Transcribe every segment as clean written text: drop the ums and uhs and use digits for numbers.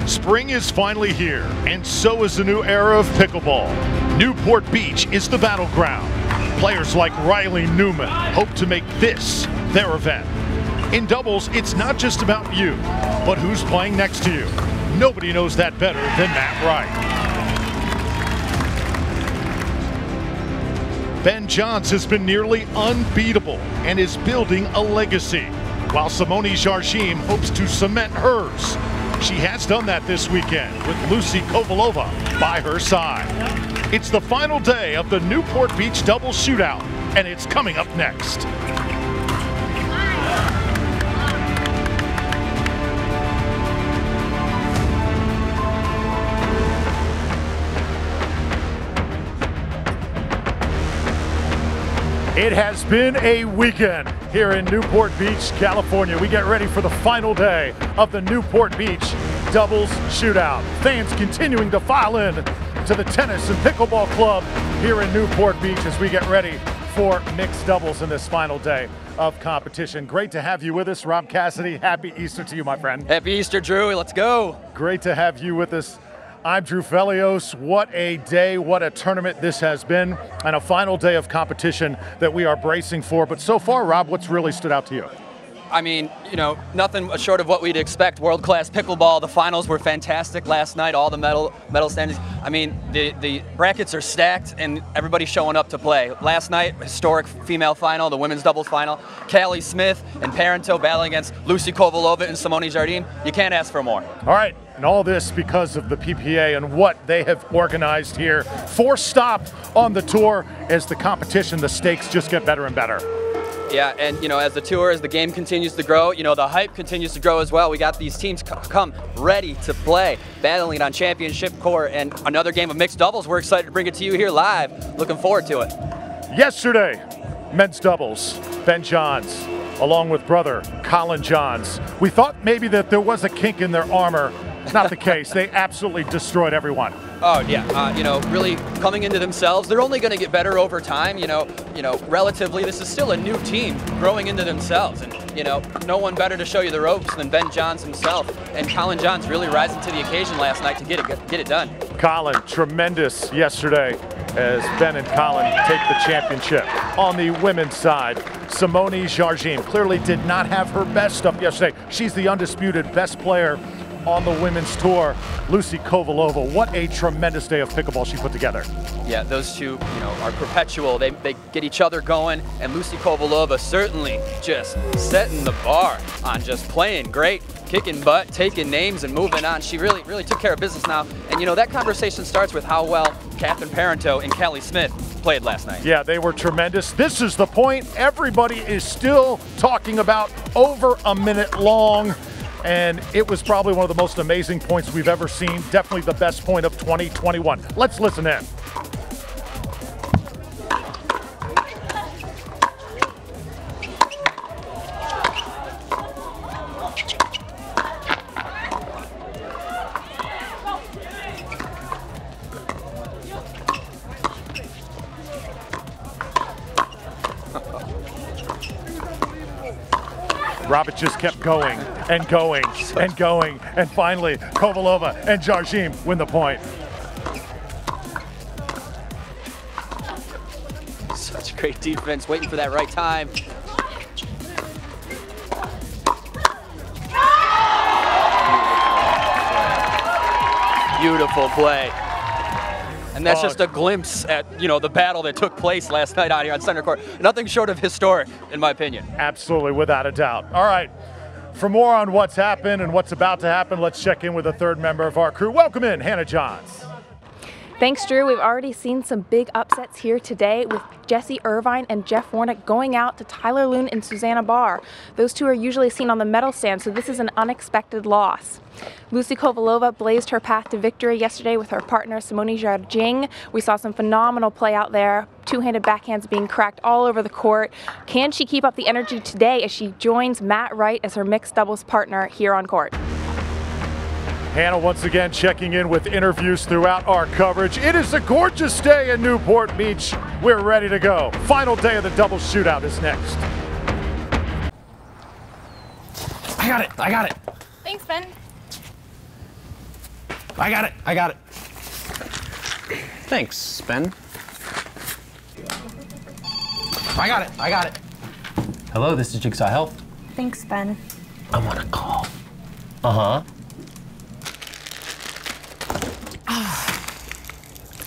Spring is finally here, and so is the new era of pickleball. Newport Beach is the battleground. Players like Riley Newman hope to make this their event. In doubles, it's not just about you, but who's playing next to you. Nobody knows that better than Matt Wright. Ben Johns has been nearly unbeatable and is building a legacy, while Simone Jardim hopes to cement hers. She has done that this weekend with Lucy Kovalova by her side. It's the final day of the Newport Beach doubles shootout, and it's coming up next. It has been a weekend here in Newport Beach, California. We get ready for the final day of the Newport Beach doubles shootout. Fans continuing to file in to the tennis and pickleball club here in Newport Beach as we get ready for mixed doubles in this final day of competition. Great to have you with us, Rob Cassidy. Happy Easter to you, my friend. Happy Easter, Drew. Let's go. Great to have you with us. I'm Drew Felios. What a day, what a tournament this has been, and a final day of competition that we are bracing for. But so far, Rob, what's really stood out to you? I mean, you know, nothing short of what we'd expect. World-class pickleball. The finals were fantastic last night, all the medal standings. I mean, the brackets are stacked, and everybody's showing up to play. Last night, historic female final, the women's doubles final. Callie Smith and Parento battling against Lucy Kovalova and Simone Jardim. You can't ask for more. All right. And all this because of the PPA and what they have organized here. Fourth stop on the tour as the competition, the stakes just get better and better. Yeah, and you know, as the tour, as the game continues to grow, you know, the hype continues to grow as well. We got these teams come ready to play, battling on championship court, and another game of mixed doubles. We're excited to bring it to you here live. Looking forward to it. Yesterday, men's doubles, Ben Johns, along with brother Colin Johns. We thought maybe that there was a kink in their armor. Not the case. They absolutely destroyed everyone. Oh yeah, you know, really coming into themselves. They're only going to get better over time. You know, relatively, this is still a new team growing into themselves, and you know, no one better to show you the ropes than Ben Johns himself. And Colin Johns really rising to the occasion last night to get it done. Colin, tremendous yesterday as Ben and Colin take the championship. On the women's side, Simone Jardim clearly did not have her best stuff yesterday. She's the undisputed best player on the women's tour. Lucy Kovalova, what a tremendous day of pickleball she put together. Yeah, those two, you know, are perpetual. They get each other going, and Lucy Kovalova certainly just setting the bar on just playing great, kicking butt, taking names, and moving on. She really took care of business now. And you know, that conversation starts with how well Catherine Parento and Callie Smith played last night. Yeah, they were tremendous. This is the point everybody is still talking about, over a minute long. And it was probably one of the most amazing points we've ever seen. Definitely the best point of 2021. Let's listen in. Robert just kept going and going and going, and finally Kovalova and Jardim win the point. Such great defense, waiting for that right time. Beautiful play. And that's just a glimpse at, you know, the battle that took place last night out here on center court. Nothing short of historic, in my opinion. Absolutely, without a doubt. All right, for more on what's happened and what's about to happen, let's check in with a third member of our crew. Welcome in, Hannah Johns. Thanks, Drew. We've already seen some big upsets here today with Jesse Irvine and Jeff Warnick going out to Tyler Loon and Susanna Barr. Those two are usually seen on the medal stand, so this is an unexpected loss. Lucy Kovalova blazed her path to victory yesterday with her partner Simone Jardim. We saw some phenomenal play out there, two-handed backhands being cracked all over the court. Can she keep up the energy today as she joins Matt Wright as her mixed doubles partner here on court? Hannah once again checking in with interviews throughout our coverage. It is a gorgeous day in Newport Beach. We're ready to go. Final day of the doubles shootout is next. I got it. Thanks, Ben. I got it. I got it. Thanks, Ben. I got it. I got it. Hello, this is Jigsaw Health. Thanks, Ben. I'm on a call. Uh-huh.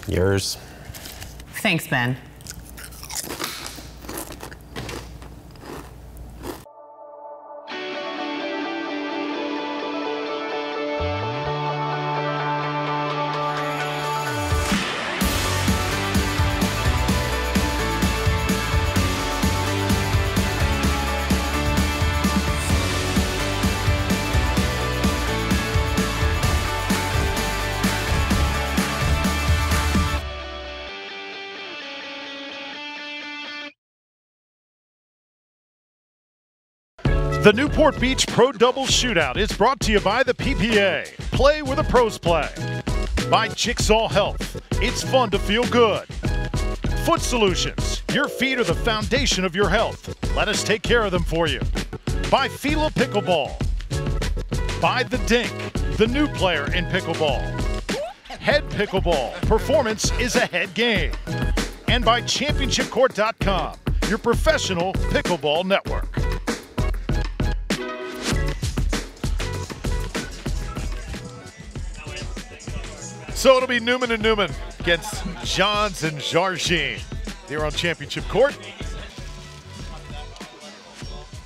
Yours. Thanks, Ben. The Newport Beach Pro Doubles Shootout is brought to you by the PPA. Play where the pros play. By Jigsaw Health. It's fun to feel good. Foot Solutions. Your feet are the foundation of your health. Let us take care of them for you. By Fila Pickleball. By The Dink, the new player in pickleball. Head Pickleball. Performance is a head game. And by ChampionshipCourt.com, your professional pickleball network. So it'll be Newman and Newman against Johns and Jargine here on Championship Court.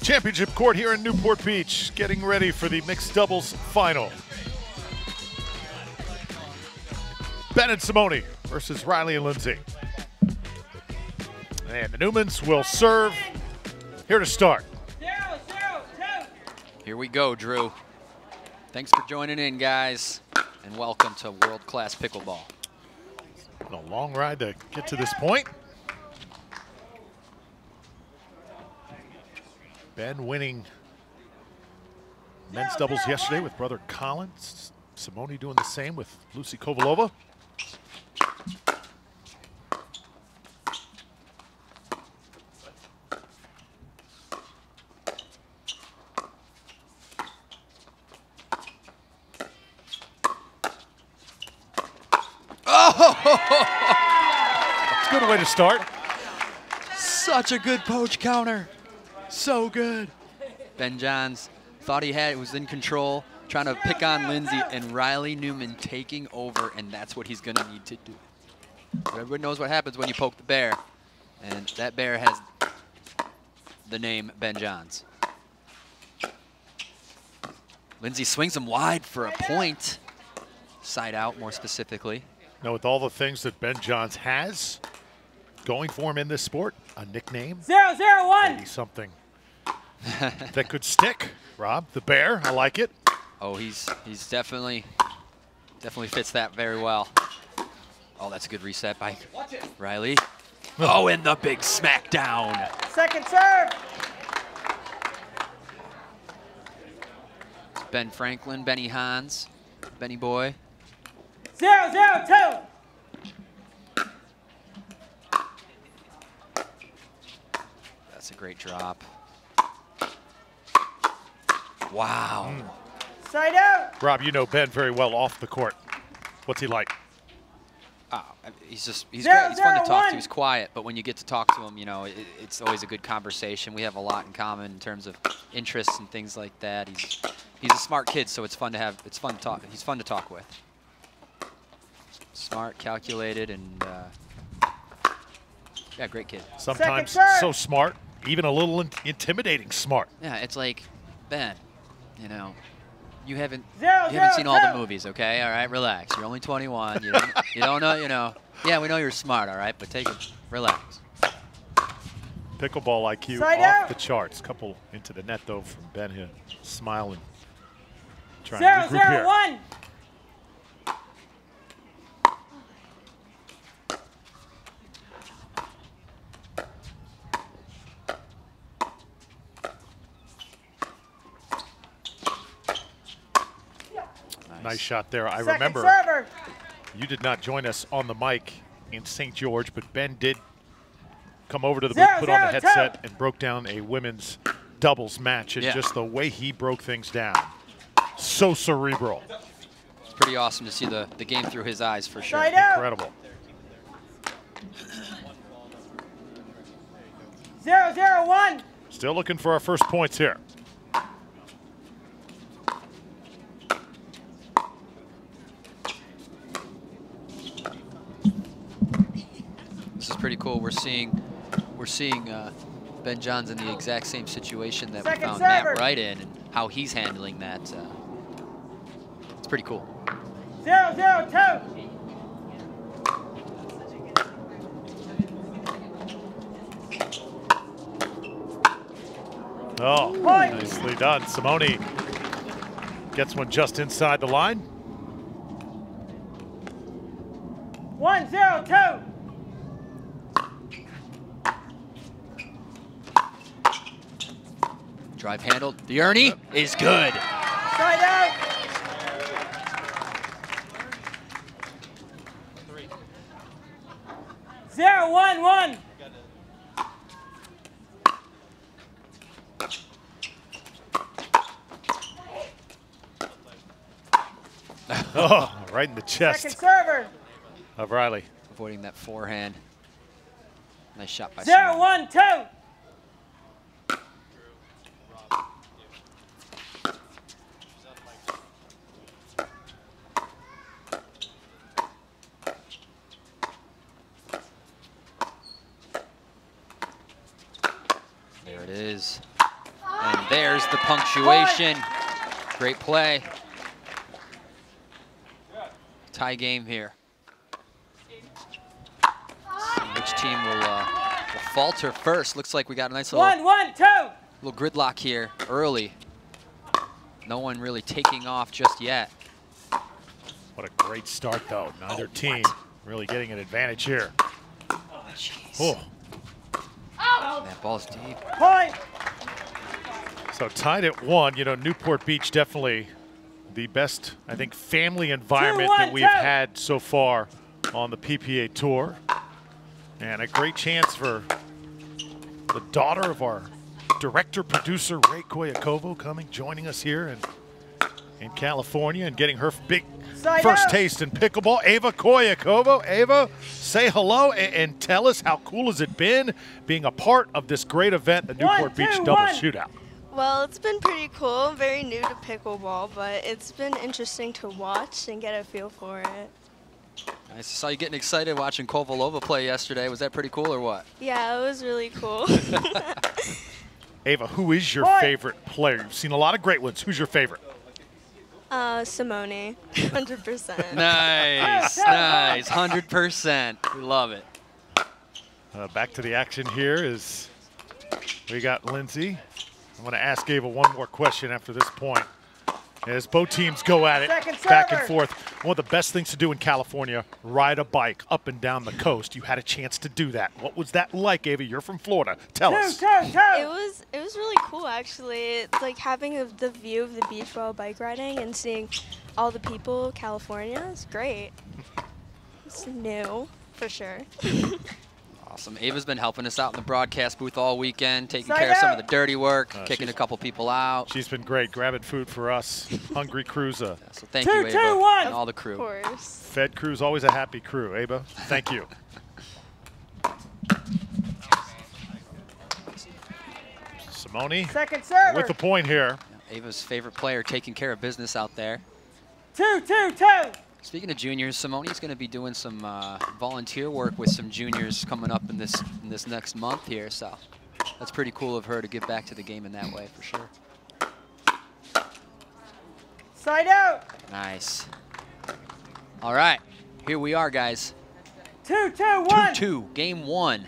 Championship Court here in Newport Beach, getting ready for the mixed doubles final. Ben and Simone versus Riley and Lindsay. And the Newmans will serve. Here to start. 0-0-2. Here we go, Drew. Thanks for joining in, guys, and welcome to world-class pickleball. Been a long ride to get to this point. Ben winning men's doubles yesterday with brother Collins. Simone doing the same with Lucy Kovalova. It's a good way to start. Such a good poach counter. So good. Ben Johns thought he was in control, trying to pick on Lindsay, and Riley Newman taking over, and that's what he's going to need to do. But everybody knows what happens when you poke the bear, and that bear has the name Ben Johns. Lindsay swings him wide for a point. Side out, more specifically. Now, with all the things that Ben Johns has going for him in this sport, a nickname, 0-0-1. maybe something that could stick. Rob, the bear, I like it. Oh, he's definitely fits that very well. Oh, that's a good reset by Riley. Oh, and the big smackdown. Second serve. Ben Franklin, Benny Hans, Benny Boy. 0-0-2. That's a great drop. Wow. Side out. Rob, you know Ben very well off the court. What's he like? Oh, he's great. 0-0-1. He's fun to talk to. He's quiet, but when you get to talk to him, you know, it's always a good conversation. We have a lot in common in terms of interests and things like that. He's a smart kid, so it's fun to have. It's fun to talk. He's fun to talk with. Smart, calculated, and yeah, great kid. Sometimes Second serve. so smart, even a little intimidating smart. Yeah, it's like, Ben, you know, you haven't 0-0-2. seen all the movies, okay? All right, relax. You're only 21. You don't know, you know. Yeah, we know you're smart, all right, but take it, relax. Pickleball IQ Side off out. the charts. Couple into the net, though, from Ben here. Smiling. Trying to regroup here. 0-0-1. Nice shot there. I Second remember server. you did not join us on the mic in St. George, but Ben did come over to the booth, put on the 0-0-2. headset, and broke down a women's doubles match. And Yeah. just the way he broke things down, so cerebral. pretty awesome to see the game through his eyes for sure. Side out. Incredible. 0-0-1. Still looking for our first points here. This is pretty cool. We're seeing Ben Johns in the exact same situation that we found Matt Wright in, and how he's handling that. It's pretty cool. 0-0-2. Oh, nicely done. Simone gets one just inside the line. 1-0-2. Drive handled. The Ernie is good. Side out. 0-1-1. Oh, right in the chest Second server. of Riley. Avoiding that forehand. Nice shot by Simone. 0-1-2. There it is. And there's the punctuation. Great play. Tie game here. See which team will falter first. Looks like we got a nice little 1-1-2. gridlock here early. No one really taking off just yet. What a great start, though. Neither team really getting an advantage here. Jeez. Oh, And that ball's deep. Point. so tied at 1. You know, Newport Beach definitely the best, I think, family environment that we have had so far on the PPA Tour. And a great chance for the daughter of our director, producer, Ray Koyakovo, joining us here in California and getting her big first taste in pickleball. Ava Koyakovo. Ava, say hello and tell us how cool has it been being a part of this great event, the Newport Beach Doubles Shootout. Well, it's been pretty cool. I'm very new to pickleball, but it's been interesting to watch and get a feel for it. I saw you getting excited watching Kovalova play yesterday. Was that pretty cool or what? Yeah, it was really cool. Ava, who is your favorite player? You've seen a lot of great ones. Who's your favorite? Simone, 100%. Nice, nice, 100%. We love it. Back to the action here is we got Lindsay. I'm going to ask Ava one more question after this point. As both teams go at it back and forth. One of the best things to do in California, ride a bike up and down the coast. You had a chance to do that. What was that like, Ava? You're from Florida. Tell us. It was really cool, actually. It's like having the view of the beach while bike riding and seeing all the people, California. It's great. It's new, for sure. Awesome. Ava's been helping us out in the broadcast booth all weekend, taking care of some of the dirty work, kicking a couple people out. She's been great, grabbing food for us. Hungry crews. So thank you, Ava, and all the crew. Of course. Fed crew's always a happy crew. Ava, thank you. Simone second server with the point here. Ava's favorite player taking care of business out there. 2-2-2. Speaking of juniors, Simone's going to be doing some volunteer work with some juniors coming up in this next month here. So that's pretty cool of her to give back to the game in that way, for sure. Side out. Nice. All right, here we are, guys. 2-2-1. 2-2, game 1.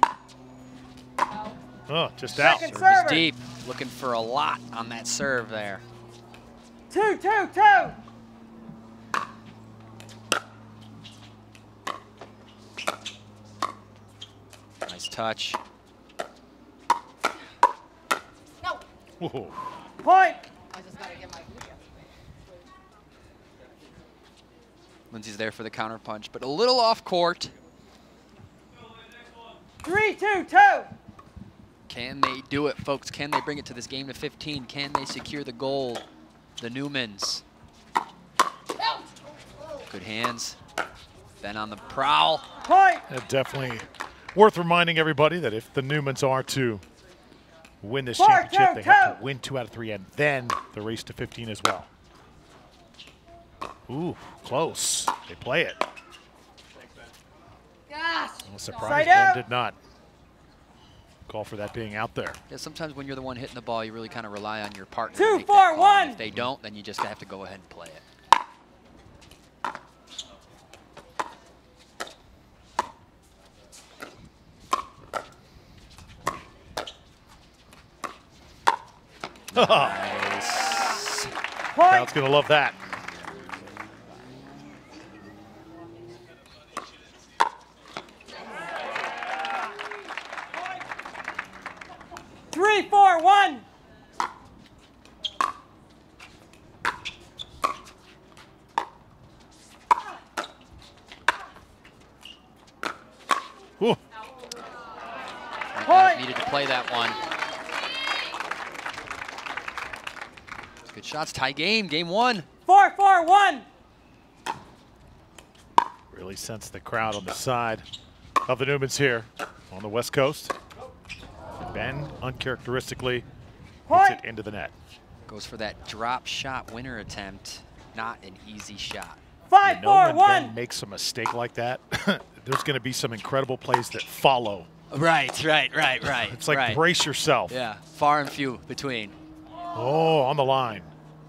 Oh, just out. Second Serve is server. deep. Looking for a lot on that serve there. 2-2-2. Nice touch. No. Whoa. Point. I just gotta get my Lindsay's there for the counter punch, but a little off court. 3-2-2. Can they do it, folks? Can they bring it to this game to 15? Can they secure the gold? The Newmans. Good hands. Ben on the prowl. Point. Definitely worth reminding everybody that if the Newmans are to win this 4, championship, 2, they have 2. to win 2 out of 3 and then the race to 15 as well. Ooh, close. They play it. Yes. I'm surprised Side Ben out. did not call for that being out there. Yeah, sometimes when you're the one hitting the ball, you really kind of rely on your partner. 2, to make 4, that call. 1. If they don't, then you just have to go ahead and play it. Nice. Point. Crowd's going to love that. Three, 4, 1. Ooh. Point. Needed to play that one. Good shots. Tie game. Game 1. 4, 4, 1. Really sense the crowd on the side of the Newmans here on the West Coast. And Ben uncharacteristically hits Point. it into the net. Goes for that drop shot winner attempt. Not an easy shot. 5, You know 4, when 1. Ben makes a mistake like that, there's going to be some incredible plays that follow. Right. It's like right. brace yourself. Yeah, far and few between. Oh, on the line.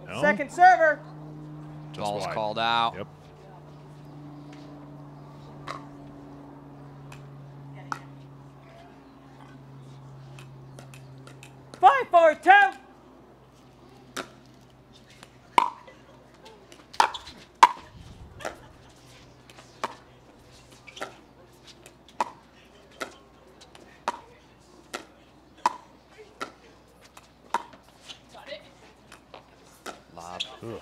No? Second server. Just Ball's wide. called out. Yep. Five, 4, 2. Lob. Ugh.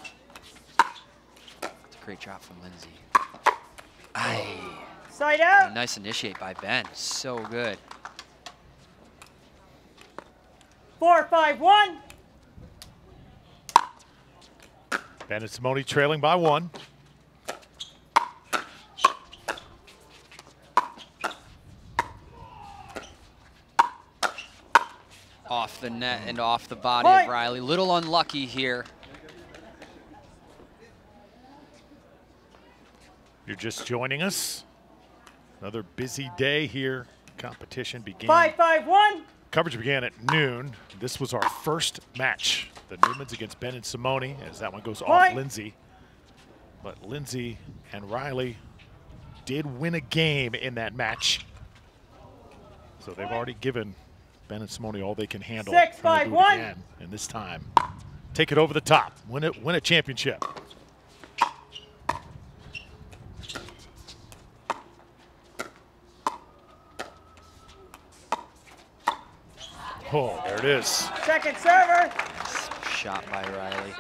It's a great drop from Lindsay. Aye. Side out. Nice initiate by Ben. So good. 4, 5, 1. Ben and Simone trailing by 1. Off the net and off the body Point. of Riley. Little unlucky here. You're just joining us. Another busy day here. Competition began. 5, 5, 1. Coverage began at noon. This was our first match. The Newmans against Ben and Simone, as that one goes off Point. Lindsay. But Lindsay and Riley did win a game in that match. So they've already given Ben and Simone all they can handle. 6, Trying to 5, do it 1. again, and this time, take it over the top. Win a championship. Oh, there it is. Second server. Shot by Riley.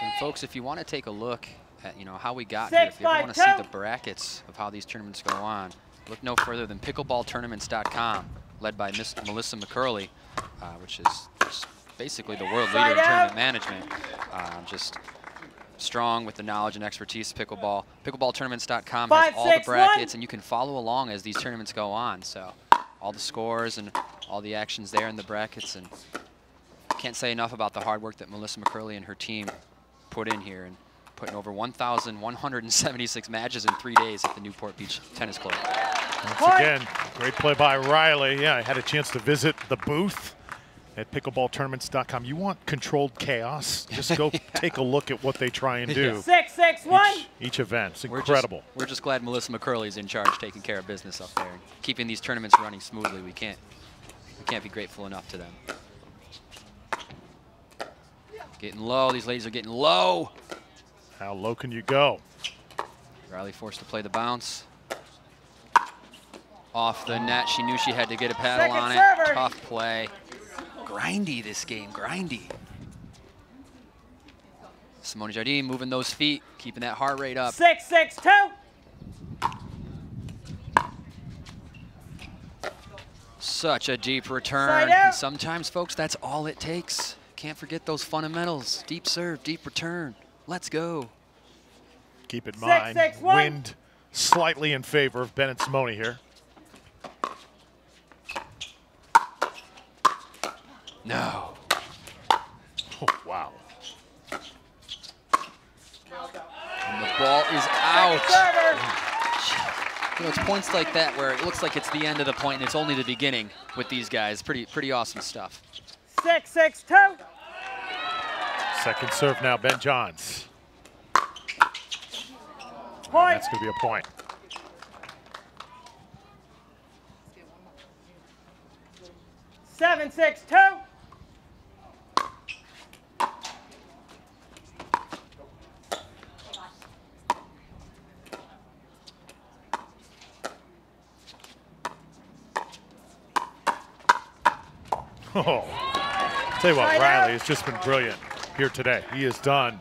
And folks, if you want to take a look at how we got 6, here, if you ever 5, want to see 2. the brackets of how these tournaments go on, look no further than pickleballtournaments.com, led by Miss Melissa McCurley, which is just basically the world leader in Side out. tournament management. Just strong with the knowledge and expertise of pickleball. Pickleballtournaments.com has 5, all 6, the brackets, 1. and you can follow along as these tournaments go on. So all the scores and all the actions there in the brackets, and can't say enough about the hard work that Melissa McCurley and her team put in here, and putting over 1,176 matches in 3 days at the Newport Beach Tennis Club. Once again, great play by Riley. Yeah, I had a chance to visit the booth at pickleballtournaments.com. You want controlled chaos? Just go take a look at what they try and do. 6, 6, 1. Each event. It's We're incredible. We're just glad Melissa McCurley's in charge, taking care of business up there, and keeping these tournaments running smoothly. We can't be grateful enough to them. Getting low. These ladies are getting low. How low can you go? Riley forced to play the bounce. Off the net. She knew she had to get a paddle Second on it. server. Tough play. Grindy this game, grindy. Simone Jardine moving those feet, keeping that heart rate up. 6, 6, 2. Such a deep return. Side out. And sometimes, folks, that's all it takes. Can't forget those fundamentals. Deep serve, deep return. Let's go. Keep in mind, 6-6-1. wind slightly in favor of Bennett Simone here. No. Oh, wow. And the ball is out. Server. You know, it's points like that where it looks like it's the end of the point and it's only the beginning with these guys. Pretty awesome stuff. 6-6-2. Second serve now, Ben Johns. Point. That's going to be a point. Seven, 6-2. Oh, tell you what, Right Riley out. has just been brilliant here today. He has done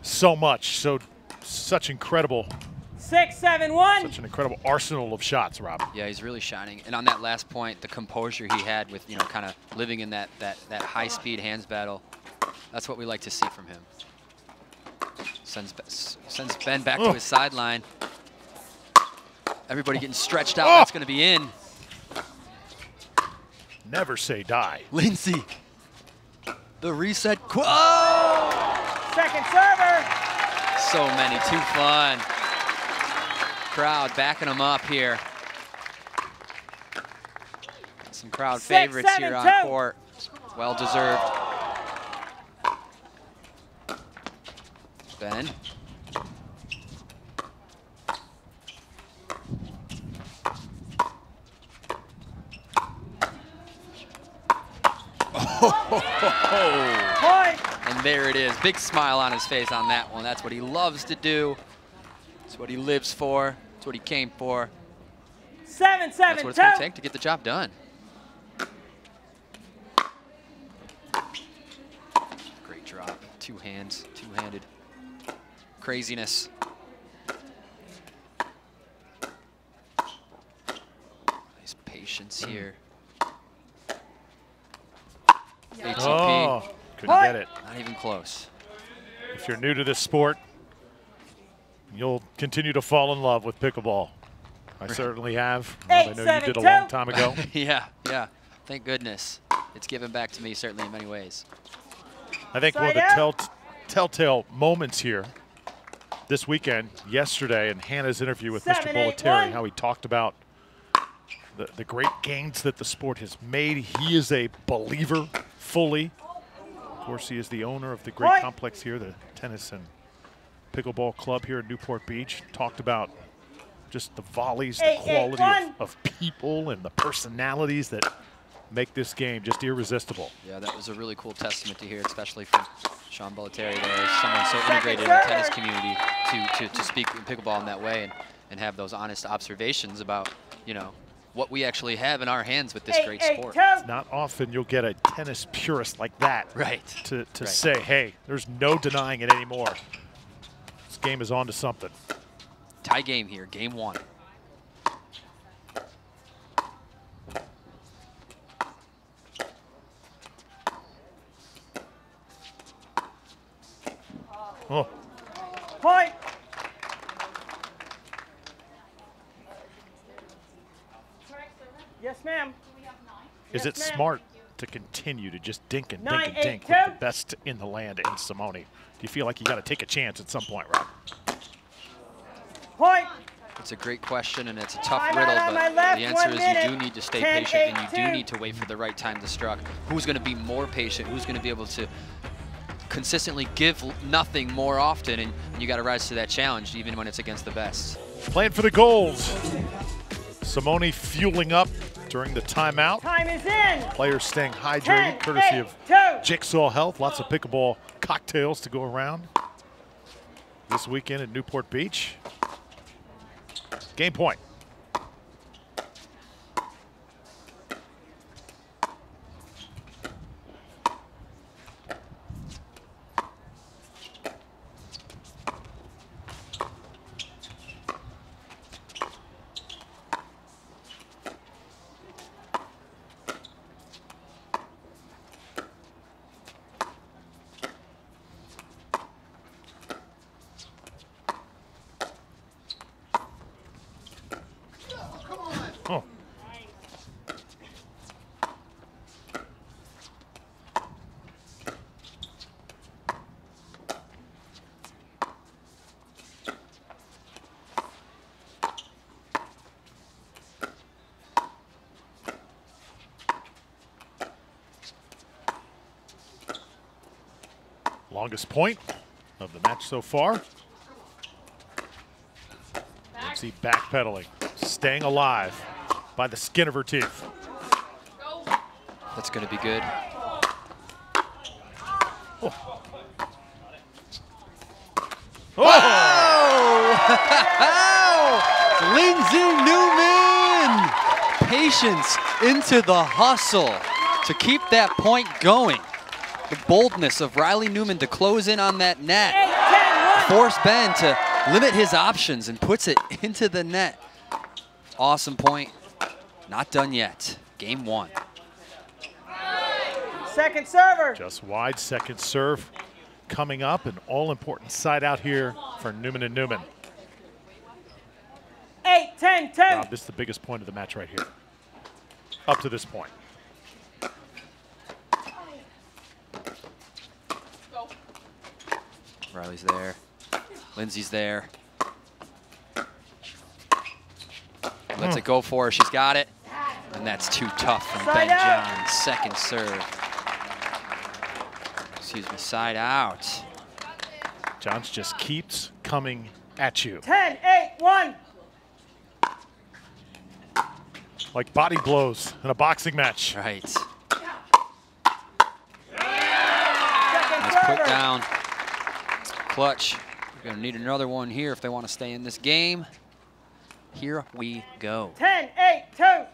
so much, such an incredible 6-7-1. arsenal of shots, Rob. Yeah, he's really shining. And on that last point, the composure he had with, you know, kind of living in that high-speed hands battle, that's what we like to see from him. Sends Ben back to his sideline. Everybody getting stretched out. That's going to be in. Never say die. Lindsay, the reset. Oh! Second server. So many, too fun. Crowd backing them up here. Some crowd 6, favorites 7, here on 2. court. Well deserved. Ben. Point. And there it is. Big smile on his face on that one. That's what he loves to do. It's what he lives for. It's what he came for. 7-7-2. That's what it's going to take to get the job done. Great drop. Two hands, two-handed. Craziness. Nice patience here. ATP. Oh, couldn't get it. Not even close. If you're new to this sport, you'll continue to fall in love with pickleball. I certainly have. Well, I know you did a long time ago. Yeah. Thank goodness. It's given back to me, certainly, in many ways. I think one of the telltale moments here this weekend, yesterday, in Hannah's interview with Mr. 7-8-1. Bollettieri, how he talked about the great gains that the sport has made. He is a believer fully. Of course, he is the owner of the great Point. complex here, the Tennis and Pickleball Club here in Newport Beach. Talked about just the volleys, the 8-8-1. quality of people and the personalities that make this game just irresistible. Yeah, that was a really cool testament to hear, especially from Sean Bollettieri there, someone so integrated in the tennis community to speak in pickleball in that way and have those honest observations about, you know, what we actually have in our hands with this great sport. 8-8-2. Not often you'll get a tennis purist like that to Right. say, hey, there's no denying it anymore. This game is on to something. Tie game here, game one. Oh, Point. Yes, ma'am. is it Yes, ma'am. smart to continue to just dink and dink and 9-8-2. dink with the best in the land in Simone? Do you feel like you got to take a chance at some point, Rob? Point. It's a great question, and it's a tough Timeout riddle, on my but left, the answer 1 is minute. you do need to stay 10, patient, and you 8, do 2. need to wait for the right time to struck. Who's going to be more patient? Who's going to be able to consistently give nothing more often? And you got to rise to that challenge, even when it's against the best. Playing for the goals. Simone fueling up during the timeout. Time is in. Players staying 10, hydrated, courtesy 8, of 2. Jigsaw Health. Lots of pickleball cocktails to go around this weekend at Newport Beach. Game point. Longest point of the match so far. Lindsay backpedaling, staying alive by the skin of her teeth. That's going to be good. Oh. Lindsay Newman! Patience into the hustle to keep that point going. The boldness of Riley Newman to close in on that net. Force Ben to limit his options and puts it into the net. Awesome point. Not done yet. Game 1. Second server. Just wide, second serve coming up. An all-important side out here for Newman and Newman. 8-10-10. Rob, this is the biggest point of the match right here. Up to this point. Riley's there. Lindsay's there. Lets it go for her. She's got it. And that's too tough from Ben Johns. Second serve. Excuse me, side out. Johns just keeps coming at you. 10-8-1. Like body blows in a boxing match. Right. Second Nice server. put down. Clutch. We're gonna need another one here if they want to stay in this game. Here we go. 10-8-2.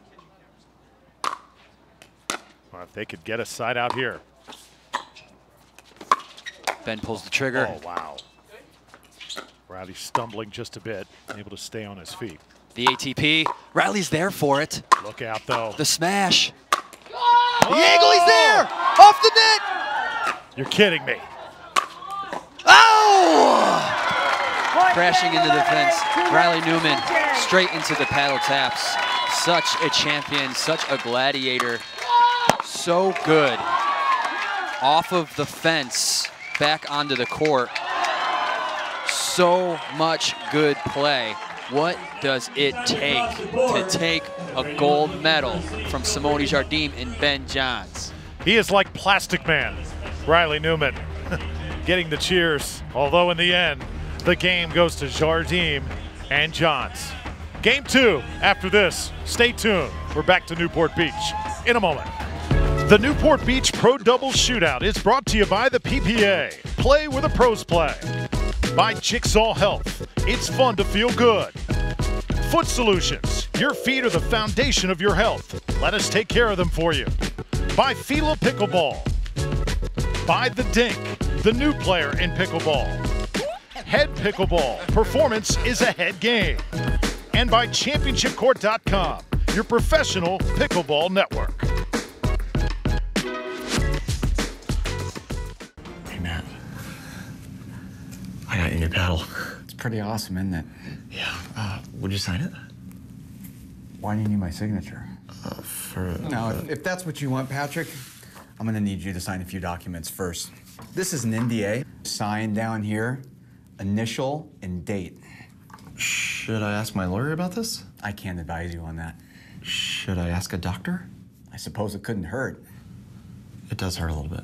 Well, if they could get a side out here. Ben pulls the trigger. Oh, wow. Riley stumbling just a bit, able to stay on his feet. The ATP. Riley's there for it. Look out, though. The smash. The angle, he's there! Off the net! You're kidding me. Oh! Crashing into the fence. Riley Newman straight into the paddle taps. Such a champion, such a gladiator. So good. Off of the fence, back onto the court. So much good play. What does it take to take a gold medal from Simone Jardim and Ben Johns? He is like Plastic Man, Riley Newman, getting the cheers. Although in the end, the game goes to Jardim and Johns. Game 2 after this. Stay tuned. We're back to Newport Beach in a moment. The Newport Beach Pro Doubles Shootout is brought to you by the PPA. Play where the pros play. By Jigsaw Health. It's fun to feel good. Foot Solutions. Your feet are the foundation of your health. Let us take care of them for you. By Fila Pickleball. By The Dink, the new player in pickleball. Head Pickleball. Performance is a head game. And by ChampionshipCourt.com, your professional pickleball network. Hey, Matt. I got your new paddle. It's pretty awesome, isn't it? Yeah. Would you sign it? Why do you need my signature? No, if that's what you want, Patrick, I'm gonna need you to sign a few documents first. This is an NDA. Sign down here, initial and date. Should I ask my lawyer about this? I can't advise you on that. Should I ask a doctor? I suppose it couldn't hurt. It does hurt a little bit.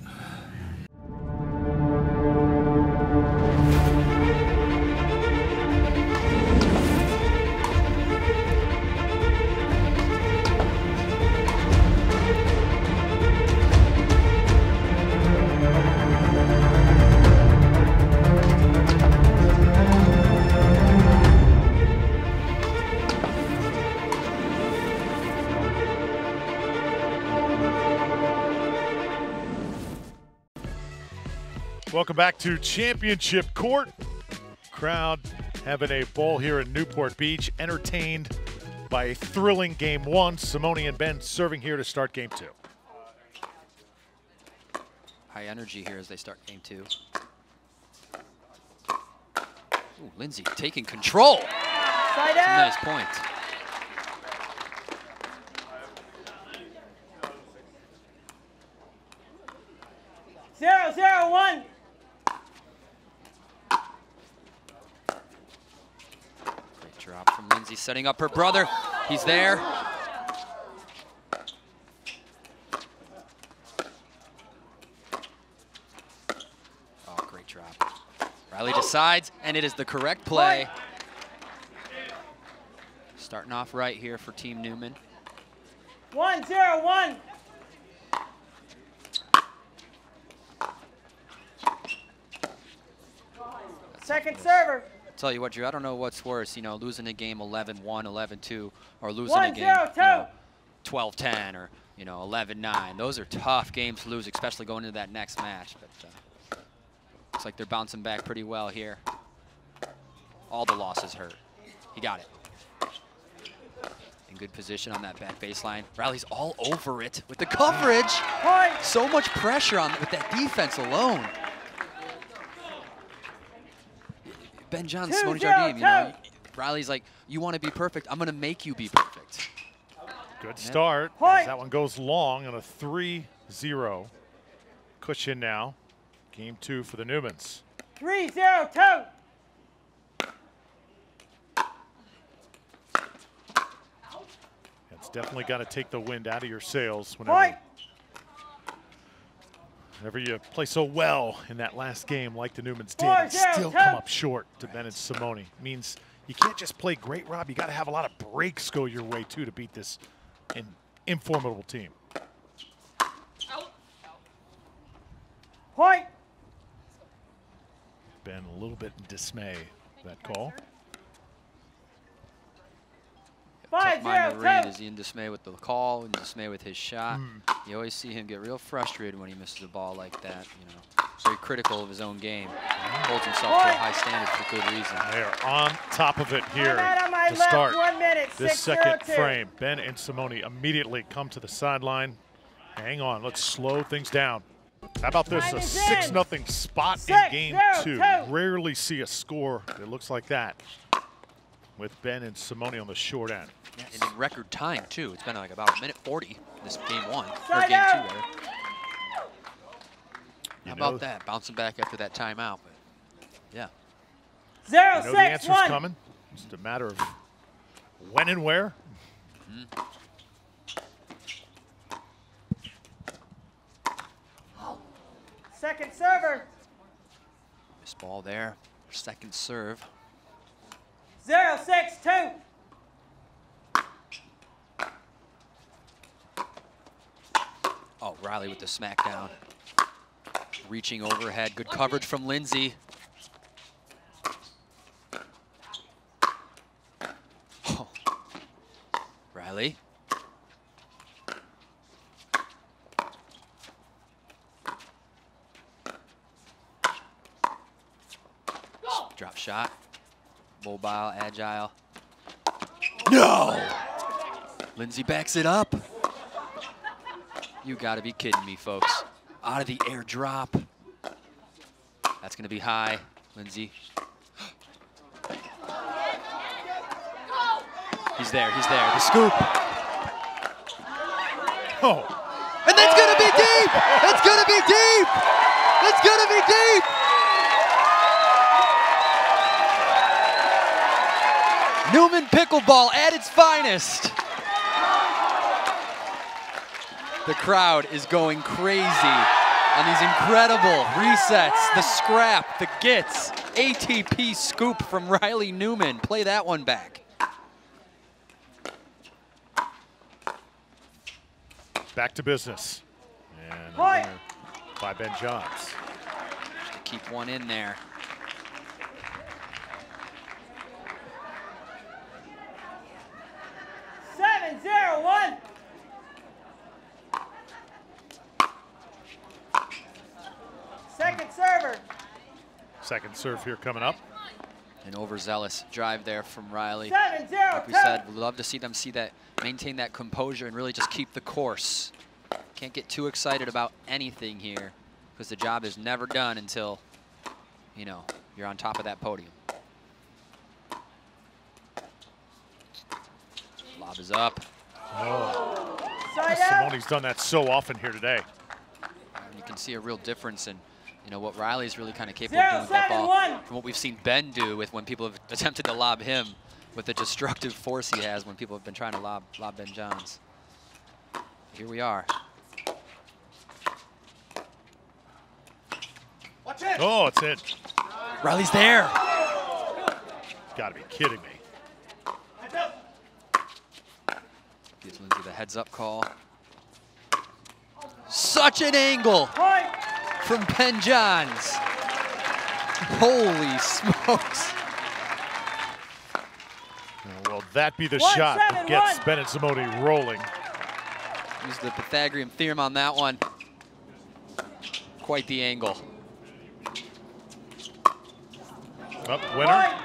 Welcome back to Championship Court. Crowd having a ball here in Newport Beach, entertained by a thrilling Game 1. Simone and Ben serving here to start Game 2. High energy here as they start Game 2. Ooh, Lindsay taking control. Side That's a out. nice point. Zero, zero, one. Great drop from Lindsay, setting up her brother. He's there. Oh, decides, and it is the correct play. Starting off right here for Team Newman. 1-0-1. Second server. Tell you what, Drew, I don't know what's worse, you know, losing a game 11-1, 11-2, or losing a game 12-10 or, you know, 11-9. Those are tough games to lose, especially going into that next match. But looks like they're bouncing back pretty well here. All the losses hurt. He got it. In good position on that back baseline. Riley's all over it with the coverage. So much pressure on with that defense alone. Ben John, Simone Jardim, you know, Riley's like, you want to be perfect, I'm going to make you be perfect. Good start. As that one goes long on a 3-0 cushion now. Game 2 for the Newmans. 3-0-2. It's definitely got to take the wind out of your sails whenever you play so well in that last game like the Newmans did and still come up short to Ben and Simone. Means you can't just play great, Rob. You got to have a lot of breaks go your way, too, to beat this informidable team. Point. Ben a little bit in dismay, that call. Tough mind to read. Is he in dismay with the call, in dismay with his shot? You always see him get real frustrated when he misses a ball like that. You know, very critical of his own game. Holds himself to a high standard for good reason. They are on top of it here to start this second frame. Ben and Simone immediately come to the sideline. Hang on, let's slow things down. How about this, a 6-0 spot in game 2. Rarely see a score that looks like that with Ben and Simone on the short end. Yeah, and in record time, too. It's been like about a minute 40 this game 1, or game 2, rather. How about that? Bouncing back after that timeout. But yeah. 0-6-1. You know the answer's coming. It's just a matter of when and where. Second server. This ball there. Second serve. 0-6-2. Oh, Riley with the smackdown. Reaching overhead. Good coverage from Lindsay. Oh. Riley. Drop shot. Mobile, agile. No! Lindsay backs it up. You gotta be kidding me, folks. Out of the air drop. That's gonna be high, Lindsay. He's there, the scoop. Oh. And that's gonna be deep! That's gonna be deep! That's gonna be deep! Newman pickleball at its finest. The crowd is going crazy on these incredible resets, the scrap, the gets, ATP scoop from Riley Newman. Play that one back. Back to business. And a winner by Ben Johns. Just to keep one in there. Second server. Second serve here coming up. An overzealous drive there from Riley. 7-0. Like we said, we'd love to see them maintain that composure and really just keep the course. Can't get too excited about anything here because the job is never done until, you know, you're on top of that podium. Lob is up. Oh. Simone's done that so often here today. And you can see a real difference in, you know, what Riley's really kind of capable of doing with that ball from what we've seen Ben do with when people have attempted to lob him with the destructive force he has when people have been trying to lob Ben Johns. Here we are. Oh, it's in. Riley's there. Gotta be kidding me. Gives Lindsay the heads-up call. Such an angle from Ben Johns. Holy smokes. Will that be the shot that gets Ben and Simone rolling? Use the Pythagorean theorem on that one. Quite the angle. Up, winner.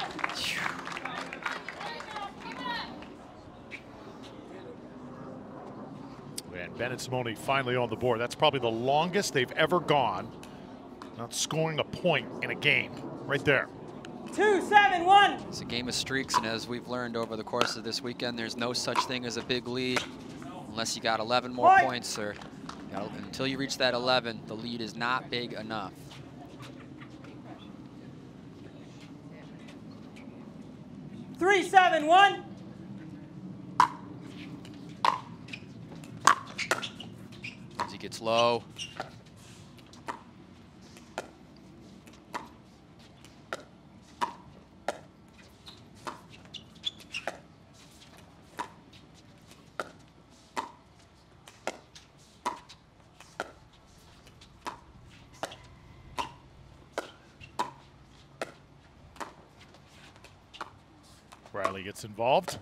And Ben and Simone finally on the board. That's probably the longest they've ever gone, not scoring a point in a game. Right there. 2-7-1. It's a game of streaks, and as we've learned over the course of this weekend, there's no such thing as a big lead unless you got 11 more points, or until you reach that 11, the lead is not big enough. 3-7-1. As he gets low. Riley gets involved.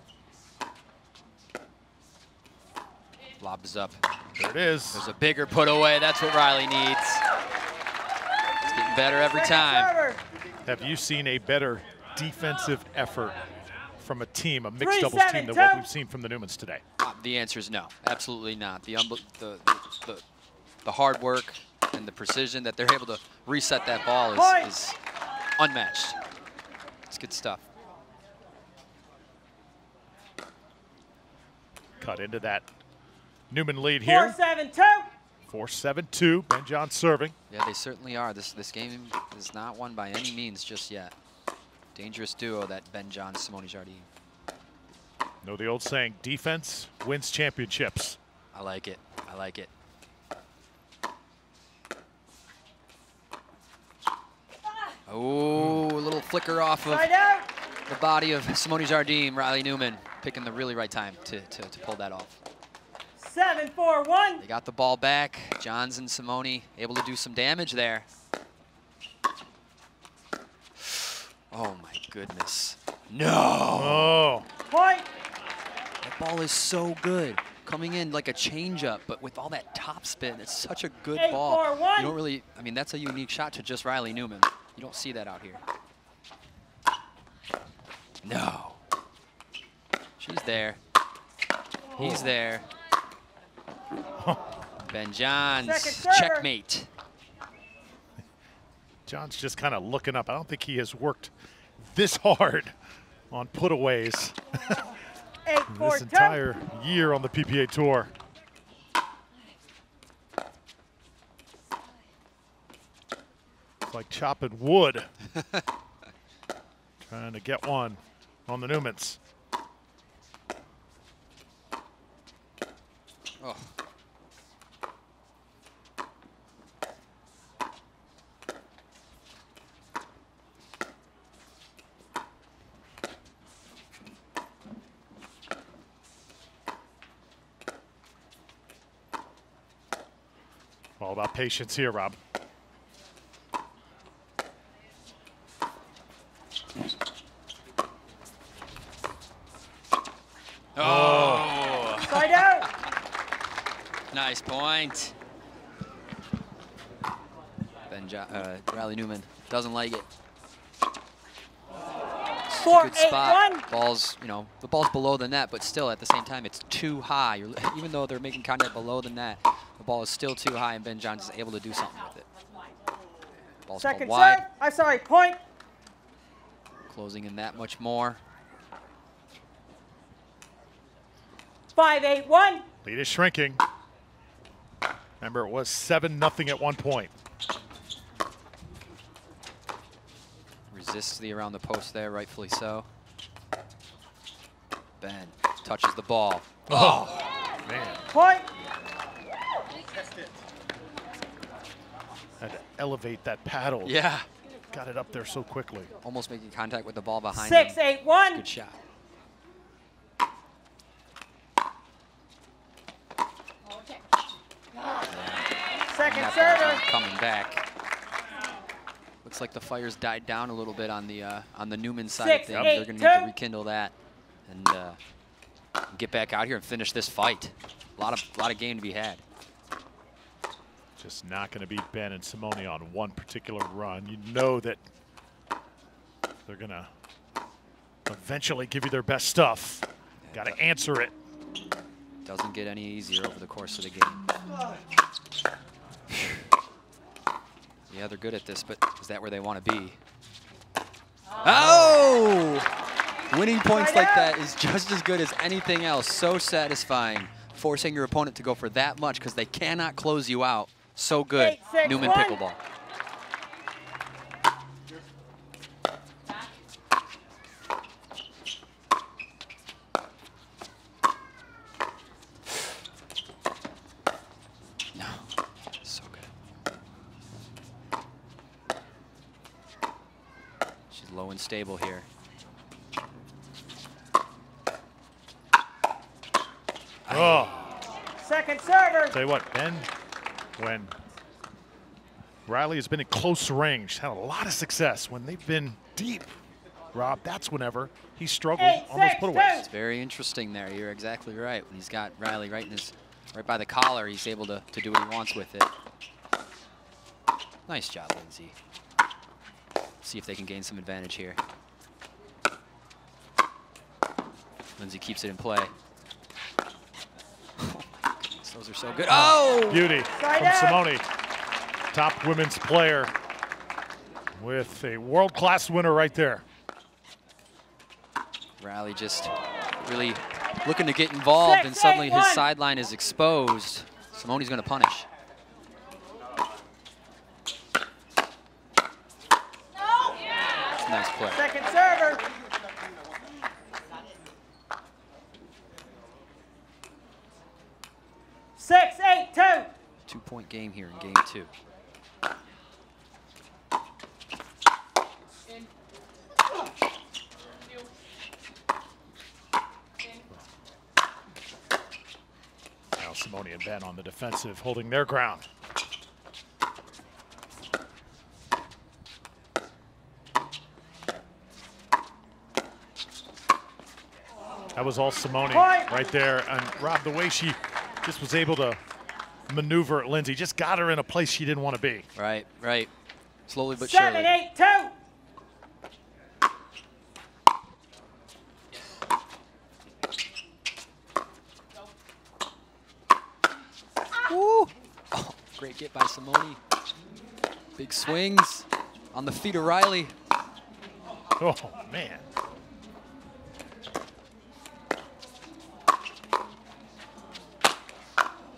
Lobs up. There it is. There's a bigger put away. That's what Riley needs. It's getting better every time. Have you seen a better defensive effort from a team, a mixed doubles team, than what we've seen from the Newmans today? The answer is no, absolutely not. The hard work and the precision that they're able to reset that ball is unmatched. It's good stuff. Cut into that Newman lead here. 4-7-2. 4-7-2. Ben John serving. Yeah, they certainly are. This game is not won by any means just yet. Dangerous duo, that Ben John, Simone Jardine. Know the old saying, defense wins championships. I like it. I like it. Oh, a little flicker off of the body of Simone Jardine. Riley Newman picking the really right time to pull that off. 7-4-1. They got the ball back. Johns and Simone able to do some damage there. Oh my goodness. No! Oh. Point. That ball is so good. Coming in like a changeup, but with all that top spin, it's such a good ball. 8-4-1. You don't really, I mean, that's a unique shot to just Riley Newman. You don't see that out here. No. She's there. He's there. Ben Johns, checkmate. John's just kind of looking up. I don't think he has worked this hard on putaways this entire year on the PPA Tour. It's like chopping wood. Trying to get one on the Newmans. Oh. All about patience here, Rob. Oh. Side out. Nice point. Riley Newman doesn't like it. Good spot. Ball's, you know, the ball's below the net, but still at the same time, it's too high. Even though they're making contact below the net, the ball is still too high, and Ben Johns is able to do something with it. Ball's called wide. I'm sorry, point. Closing in that much more. 5-8-1. Lead is shrinking. Remember, it was 7-0 at one point. Resists the around the post there, rightfully so. Ben touches the ball. Oh, man. Point. Had to elevate that paddle. Yeah. got it up there so quickly. Almost making contact with the ball behind 6, him. 8, 1. Good shot. Second That ball's server. not coming back. Looks like the fire's died down a little bit on the Newman side 6, of things. 8, They're going to need 2. to rekindle that and get back out here and finish this fight. A lot of game to be had. Just not going to beat Ben and Simone on one particular run. You know that they're going to eventually give you their best stuff. Got to answer it. Doesn't get any easier over the course of the game. Yeah, they're good at this, but is that where they want to be? Oh! Winning points like that is just as good as anything else. So satisfying, forcing your opponent to go for that much because they cannot close you out. So good, 8, 6, Newman 1. pickleball. No, so good. She's low and stable here. Oh. Second server. Tell you what, Ben, when Riley has been in close range, had a lot of success. When they've been deep, Rob, that's whenever he struggled 8, on those 6, putaways. It's very interesting there. You're exactly right. When he's got Riley right by the collar, he's able to do what he wants with it. Nice job, Lindsay. See if they can gain some advantage here. Lindsay keeps it in play. Those are so good. Oh! Beauty Side from out. Simone, top women's player with a world-class winner right there. Riley just really looking to get involved, 6, and suddenly 8, his 1. sideline is exposed. Simone's going to punish. That's a nice play. Second server. Six, 8, 2. 2-point game here in game 2. Now Simone and Ben on the defensive, holding their ground. That was all Simone right there. And Rob, the way she just was able to maneuver Lindsay, just got her in a place she didn't want to be. Right, right. Slowly but 7, surely. 8, 2. Woo! Oh, great get by Simone. Big swings on the feet of Riley. Oh, man.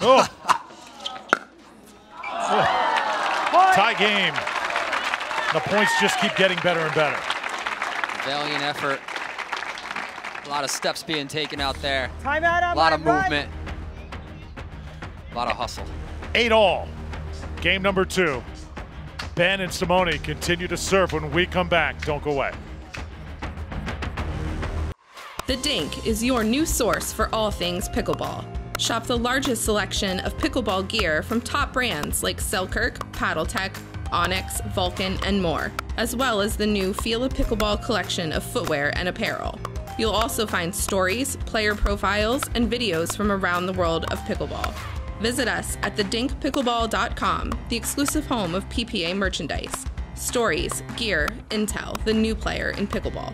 Oh. Tie game. The points just keep getting better and better. Valiant effort. A lot of steps being taken out there. Timeout on A lot my of run. movement. A lot of hustle. 8-all. Game number 2. Ben and Simone continue to serve when we come back. Don't go away. The Dink is your new source for all things pickleball. Shop the largest selection of pickleball gear from top brands like Selkirk, Paddletech, Onyx, Vulcan, and more, as well as the new Feel a Pickleball collection of footwear and apparel. You'll also find stories, player profiles, and videos from around the world of pickleball. Visit us at thedinkpickleball.com, the exclusive home of PPA merchandise. Stories, gear, intel, the new player in pickleball.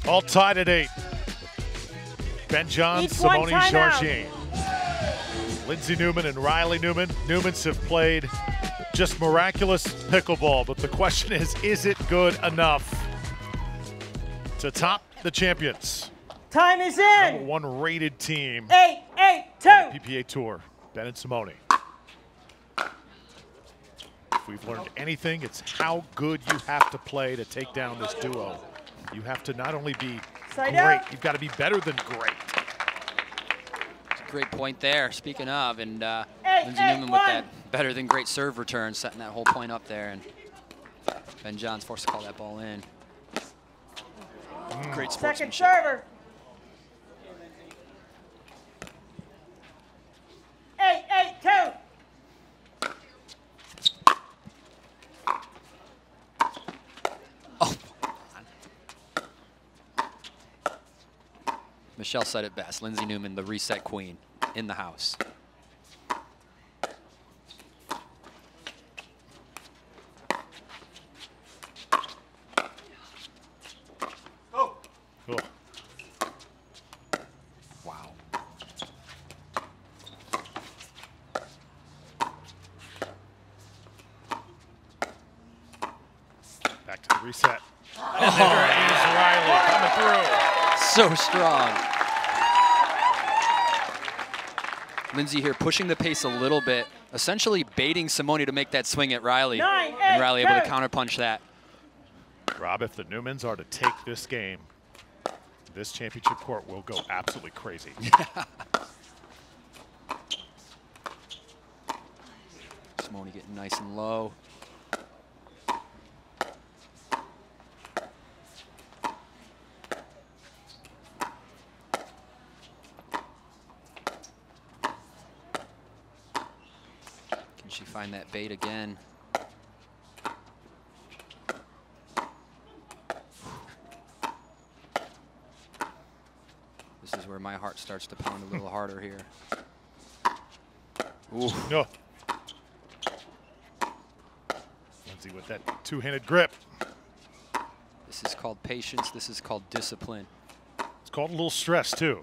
All tied at 8. Ben John, Each one Simone timeout. Georgine. Lindsey Newman and Riley Newman. Newmans have played just miraculous pickleball, but the question is it good enough to top the champions? Time is in. Number 1 rated team 8-8-2. on the PPA Tour, Ben and Simone. If we've learned anything, it's how good you have to play to take down this duo. You have to not only be Side great, out. you've got to be better than great. Great point there, speaking of, and Hey, Lindsey hey, Newman with one. that better than great serve return, setting that whole point up there, and Ben John's forced to call that ball in. Great Second sportsmanship. server. 8-8-2. Oh, Michelle said it best. Lindsey Newman, the reset queen, in the house. Cool. Wow. Back to the reset. And there is Riley coming through. So strong. Lindsey here pushing the pace a little bit, essentially baiting Simone to make that swing at Riley. 9-8-2. And Riley able to counterpunch that. Rob, if the Newmans are to take this game, this championship court will go absolutely crazy. Simone getting nice and low. Can she find that bait again? This is where my heart starts to pound a little harder here. Ooh. No. Lindsey with that two-handed grip. This is called patience. This is called discipline. It's called a little stress, too.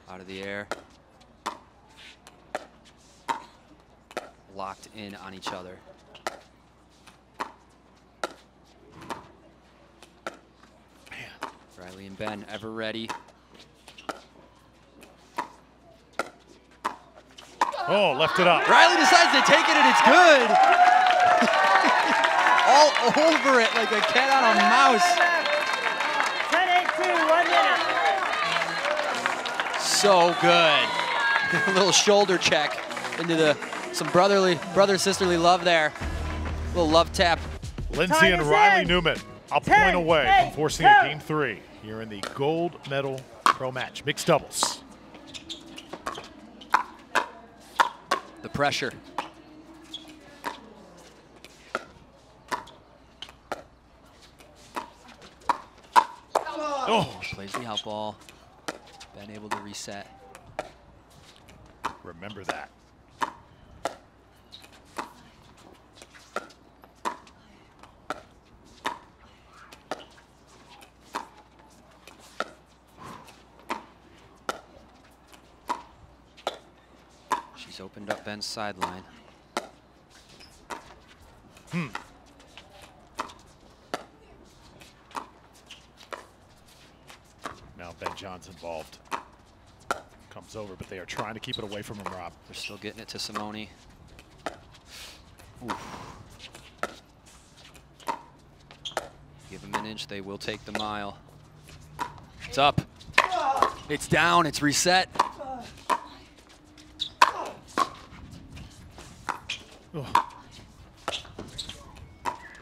Out of the air. Locked in on each other. Riley and Ben ever ready. Oh, left it up. Riley decides to take it and it's good. All over it like a cat on a mouse. 10-8-2, 1 minute. So good. A little shoulder check into some brother-sisterly love there. A little love tap. Lindsey and Riley Newman a point away from forcing a game 3 here in the gold medal pro match, mixed doubles. The pressure. Oh, plays the out ball. Ben able to reset. Remember that. She's opened up Ben's sideline. Now Ben John's involved. Comes over, but they are trying to keep it away from him, Rob. They're still getting it to Simone. Oof. Give them an inch, they will take the mile. It's up. It's down, it's reset.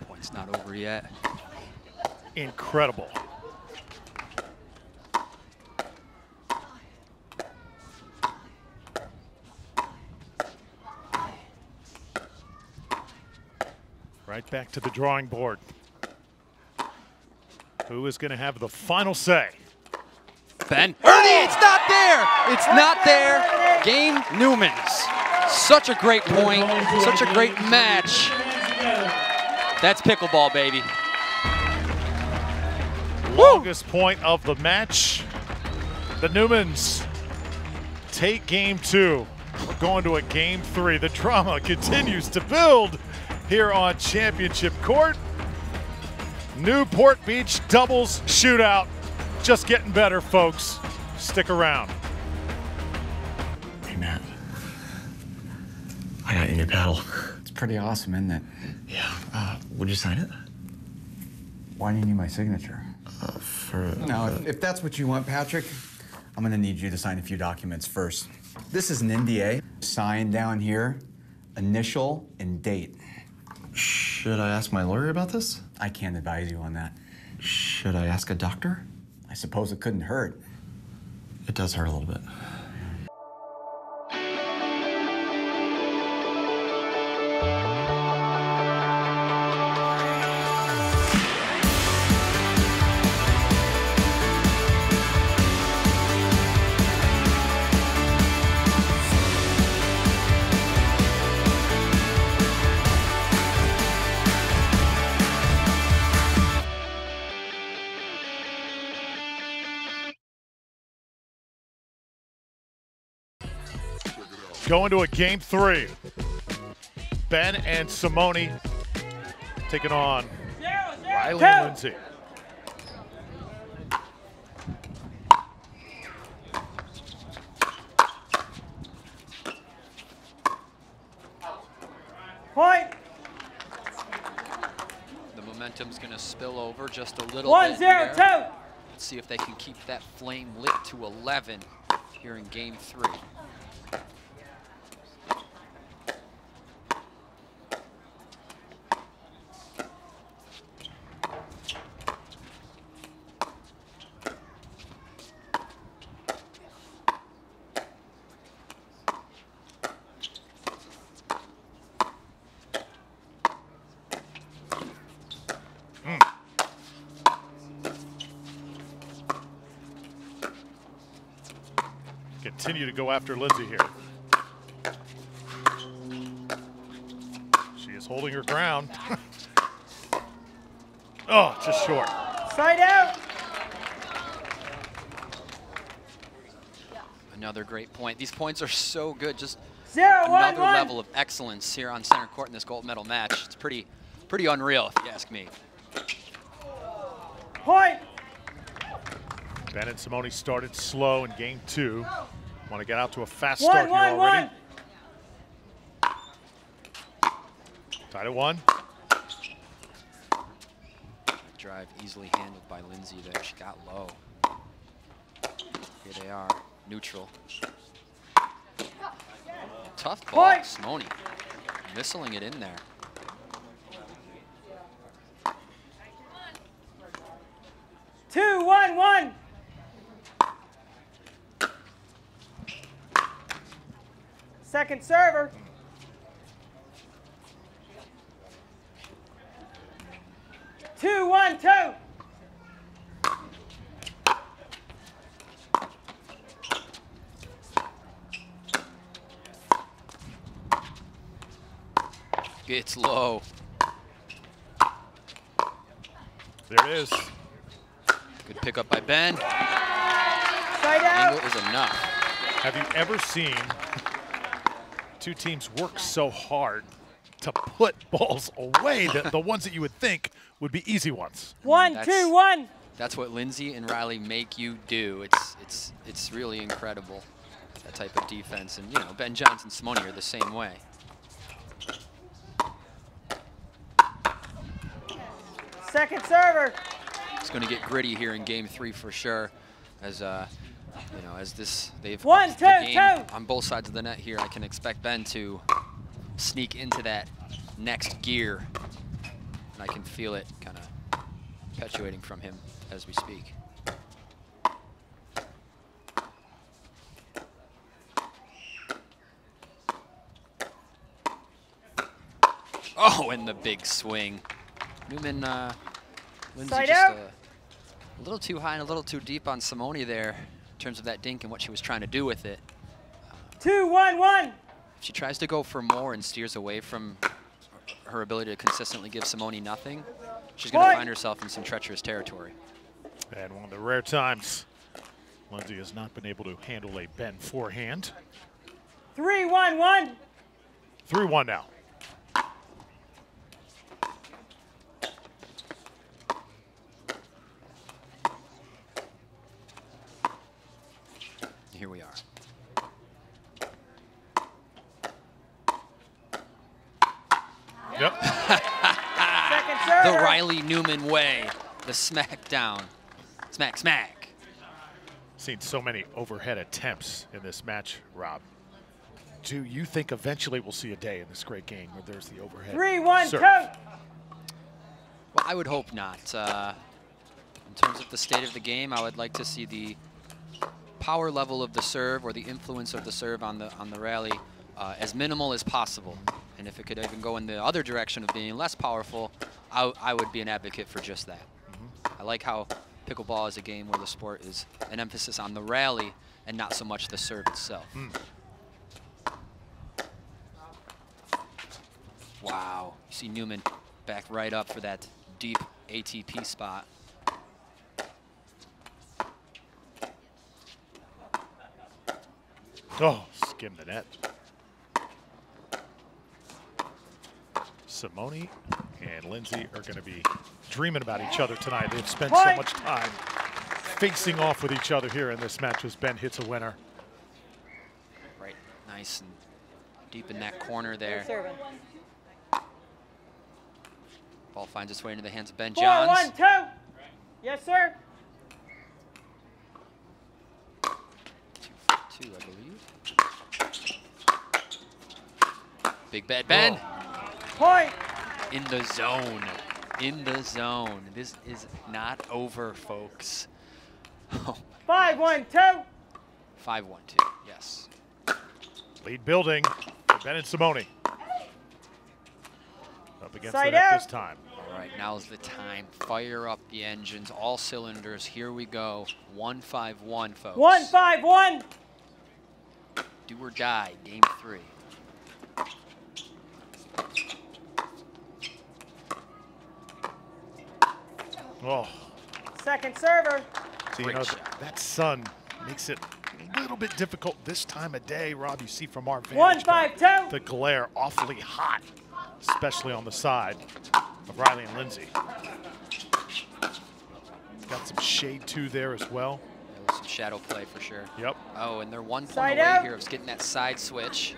Point's not over yet. Incredible. Right back to the drawing board. Who is going to have the final say? Ben. Ernie, it's not there. It's not there. Game Newmans. Such a great point. Such a great match. That's pickleball, baby. Longest point of the match. The Newmans take game 2. We're going to a game 3. The drama continues to build here on Championship Court. Newport Beach doubles shootout. Just getting better, folks. Stick around. Hey, Matt. I got your new paddle. It's pretty awesome, isn't it? Yeah. Would you sign it? Why do you need my signature? No, if that's what you want, Patrick, I'm gonna need you to sign a few documents first. This is an NDA. Sign down here, initial and date. Should I ask my lawyer about this? I can't advise you on that. Should I ask a doctor? I suppose it couldn't hurt. It does hurt a little bit. Going to a game 3. Ben and Simone taking on Riley and Lindsay. Point. The momentum's going to spill over just a little 1-0, bit here. 2. Let's see if they can keep that flame lit to 11 here in game 3. Continue to go after Lindsay here. She is holding her ground. Oh, just short. Side out. Another great point. These points are so good. Just 0-1-1. another level of excellence here on center court in this gold medal match. It's pretty unreal, if you ask me. Point. Ben and Simone started slow in game 2. Want to get out to a fast start here already. 1-1-1. Tied at 1. Drive easily handled by Lindsay there. She got low. Here they are, neutral. Tough ball, Point. Simone. Missiling it in there. Two, 1-1. Second server. Two, 1-2. It's low. There it is. Good pickup by Ben. Side out. Angle is enough. Have you ever seen two teams work so hard to put balls away, the ones that you would think would be easy ones? 1-2-1. That's what Lindsay and Riley make you do. It's really incredible, that type of defense. And you know, Ben Johnson and Simone are the same way. Second server. It's going to get gritty here in game 3 for sure. As you know, as they've One, upped the two, game two. on both sides of the net here. I can expect Ben to sneak into that next gear, and I can feel it kind of perpetuating from him as we speak. Oh, and the big swing. Newman, Lindsay Side just out. a little too high and a little too deep on Simone there in terms of that dink and what she was trying to do with it. 2-1-1. If she tries to go for more and steers away from her ability to consistently give Simone nothing, she's going to find herself in some treacherous territory. And one of the rare times Lindsay has not been able to handle a bend forehand. 3-1-1. 3-1 now. Here we are. Yep. Second server. The Riley Newman way. The smackdown. Smack, smack. Seen so many overhead attempts in this match, Rob. Do you think eventually we'll see a day in this great game where there's the overhead 3-1-2. serve? Well, I would hope not. In terms of the state of the game, I would like to see the power level of the serve or the influence of the serve on the rally as minimal as possible. And if it could even go in the other direction of being less powerful, I would be an advocate for just that. I like how pickleball is a game where the sport is an emphasis on the rally and not so much the serve itself. Wow, you see Newman back right up for that deep ATP spot. Oh, skim the net. Simone and Lindsay are going to be dreaming about each other tonight. They've spent so much time facing off with each other here in this match as Ben hits a winner. Right, nice and deep in that corner there. Ball finds its way into the hands of Ben Johns. 4-1-2. Yes, sir. 2-2, I believe. Big bad Ben. Point. In the zone. In the zone. This is not over, folks. 5-1-2. 5-1-2, yes. Lead building for Ben and Simone. Up against Side the net out. this time. All right, now's the time. Fire up the engines, all cylinders. Here we go. 1-5-1, folks. 1-5-1. Do or die, game 3. Oh, Second server. so you Great know shot. that sun makes it a little bit difficult this time of day. Rob, you see from our vantage point, 1-5-2. the glare awfully hot, especially on the side of Riley and Lindsay. Got some shade too there as well. There was some shadow play for sure. Yep. Oh, and they're 1 point Side away out. here of getting that side switch.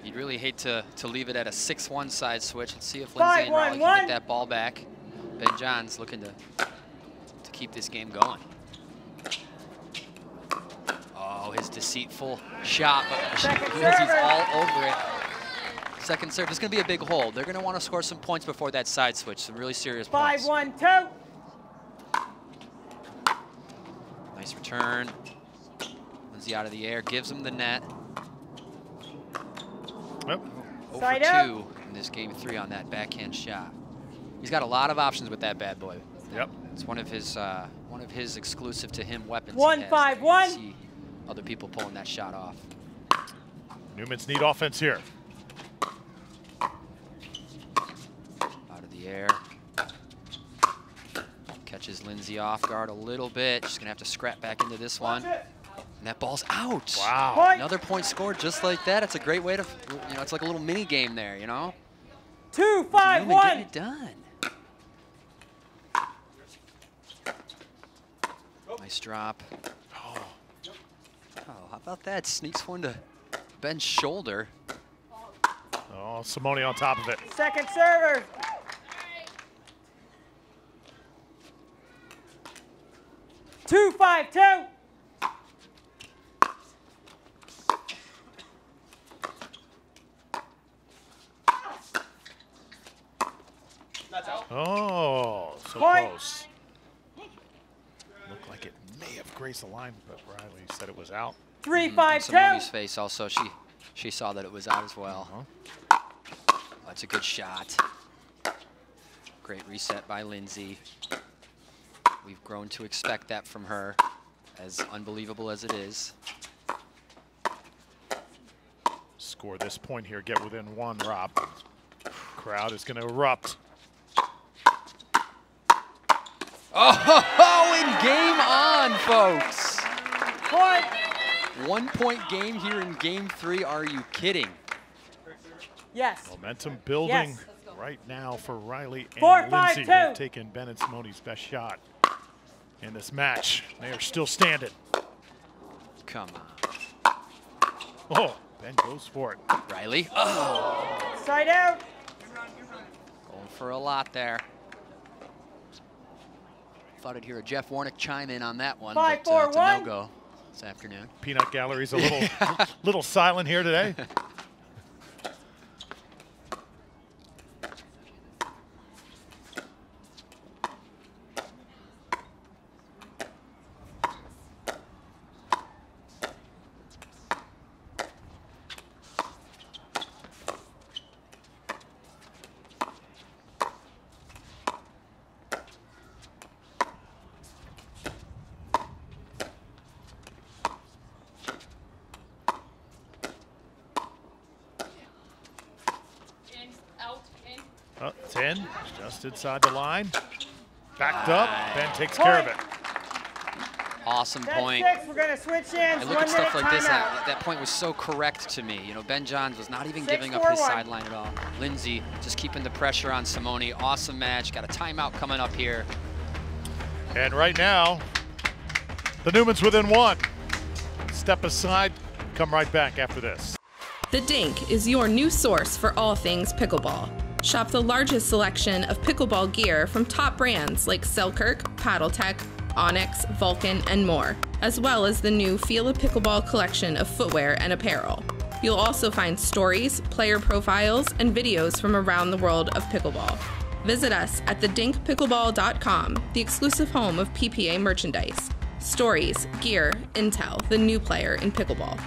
You'd really hate to leave it at a 6-1 side switch. Let's see if Lindsay and Riley can 5-1-1. get that ball back. Ben Johns looking to keep this game going. Oh, his deceitful shot, but Second Lindsay's server. all over it. Second serve. This is going to be a big hole. They're going to want to score some points before that side switch. Some really serious points. 5-1-2. Nice return. Lindsay out of the air, gives him the net. Yep. 0 Side for out. 2 in this game 3 on that backhand shot. He's got a lot of options with that bad boy. Yep. It's one of his exclusive to him weapons. 1-5-1. You see other people pulling that shot off. Newman's need offense here. Out of the air. Catches Lindsay off guard a little bit. She's gonna have to scrap back into this one. And that ball's out. Wow. Point. Another point scored just like that. It's a great way to, it's like a little mini game there, you know? Newman getting 2-5-1. it done. Nice drop. Oh, how about that? Sneaks one to Ben's shoulder. Oh, Simone on top of it. Second server. Two, 5-2. Oh, so Point. close. Looked like it may have grazed the line, but Riley said it was out. 3-5-2. Simone's face also, she saw that it was out as well. That's a good shot. Great reset by Lindsay. We've grown to expect that from her, as unbelievable as it is. Score this point here, get within 1, Rob. Crowd is going to erupt. Oh, and game on, folks. Point. 1 point game here in game 3. Are you kidding? Yes. Momentum building Yes. right now for Riley and 4-5-2. Lindsay. They've taken Ben and Simone's best shot in this match. They are still standing. Come on. Oh, Ben goes for it. Riley. Oh. Side out. Going for a lot there. Thought I'd hear a Jeff Warnick chime in on that one, 5, but 4, it's a 1. no-go this afternoon. Peanut Gallery's a little silent here today. Oh, 10, just inside the line. Backed up, Ben takes care of it. Awesome That's point. 6. We're going to switch ends. I look 1 at stuff minute like this, timeout. that point was so correct to me. You know, Ben Johns was not even 6, giving up 4, his 1. sideline at all. Lindsay just keeping the pressure on Simone. Awesome match. Got a timeout coming up here. And right now, the Newmans within 1. Step aside, come right back after this. The Dink is your new source for all things pickleball. Shop the largest selection of pickleball gear from top brands like Selkirk, Paddletech, Onyx, Vulcan, and more, as well as the new Feel a Pickleball collection of footwear and apparel. You'll also find stories, player profiles, and videos from around the world of pickleball. Visit us at thedinkpickleball.com, the exclusive home of PPA merchandise. Stories, gear, intel, the new player in pickleball.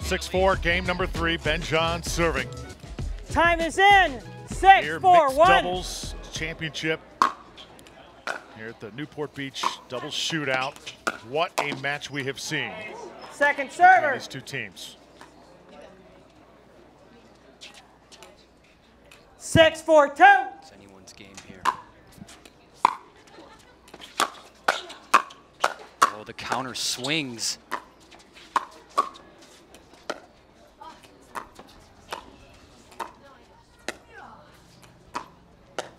Six-4, game number 3. Ben Johns serving. Time is in. 6, Here, 4, mixed 1. doubles championship here at the Newport Beach doubles shootout. What a match we have seen Second between server. these two teams. 6, 4, 2. It's anyone's game here. Oh, the counter swings.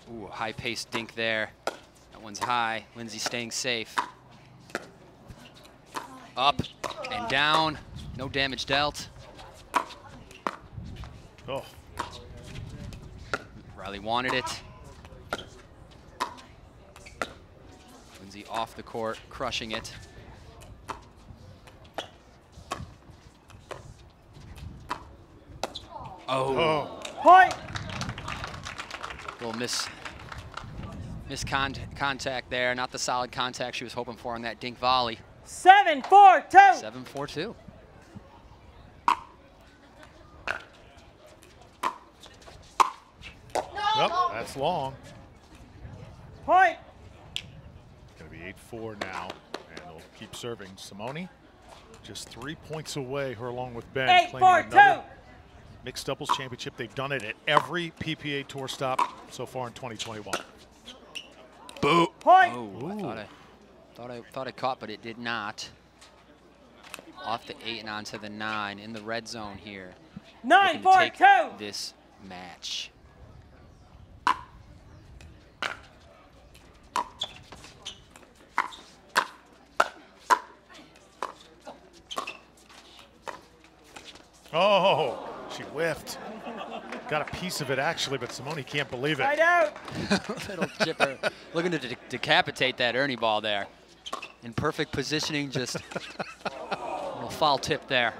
Ooh, a high-paced dink there. That one's high. Lindsay staying safe. Up and down. No damage dealt. Oh. Riley wanted it. Lindsay off the court, crushing it. Oh. Point. Little contact there. Not the solid contact she was hoping for on that dink volley. 7, 4, 2. 7-4-2. Yep, that's long. Point. Going to be 8-4 now, and they'll keep serving. Simone, just 3 points away, her along with Ben, 8, claiming 4, another 2. mixed doubles championship. They've done it at every PPA Tour stop so far in 2021. Boo! Point. Oh, I thought I caught, but it did not. Off the 8 and onto the 9 in the red zone here. 9, Looking 4, to take 2. this match. Oh, she whiffed. Got a piece of it actually, but Simone can't believe it. Side out. Little chipper. Looking to decapitate that Ernie ball there. In perfect positioning, just a little foul tip there.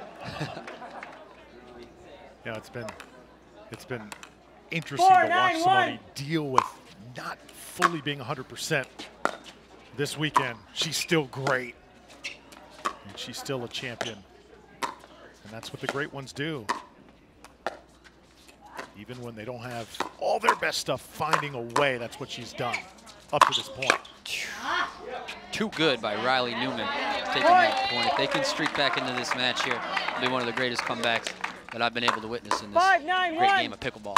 Yeah, it's been interesting 4, to watch 9, 1. Simone deal with not fully being 100% this weekend, she's still great. And she's still a champion. And that's what the great ones do. Even when they don't have all their best stuff, finding a way, that's what she's done up to this point. Too good by Riley Newman taking that point. If they can streak back into this match here, it'll be one of the greatest comebacks that I've been able to witness in this great game of pickleball.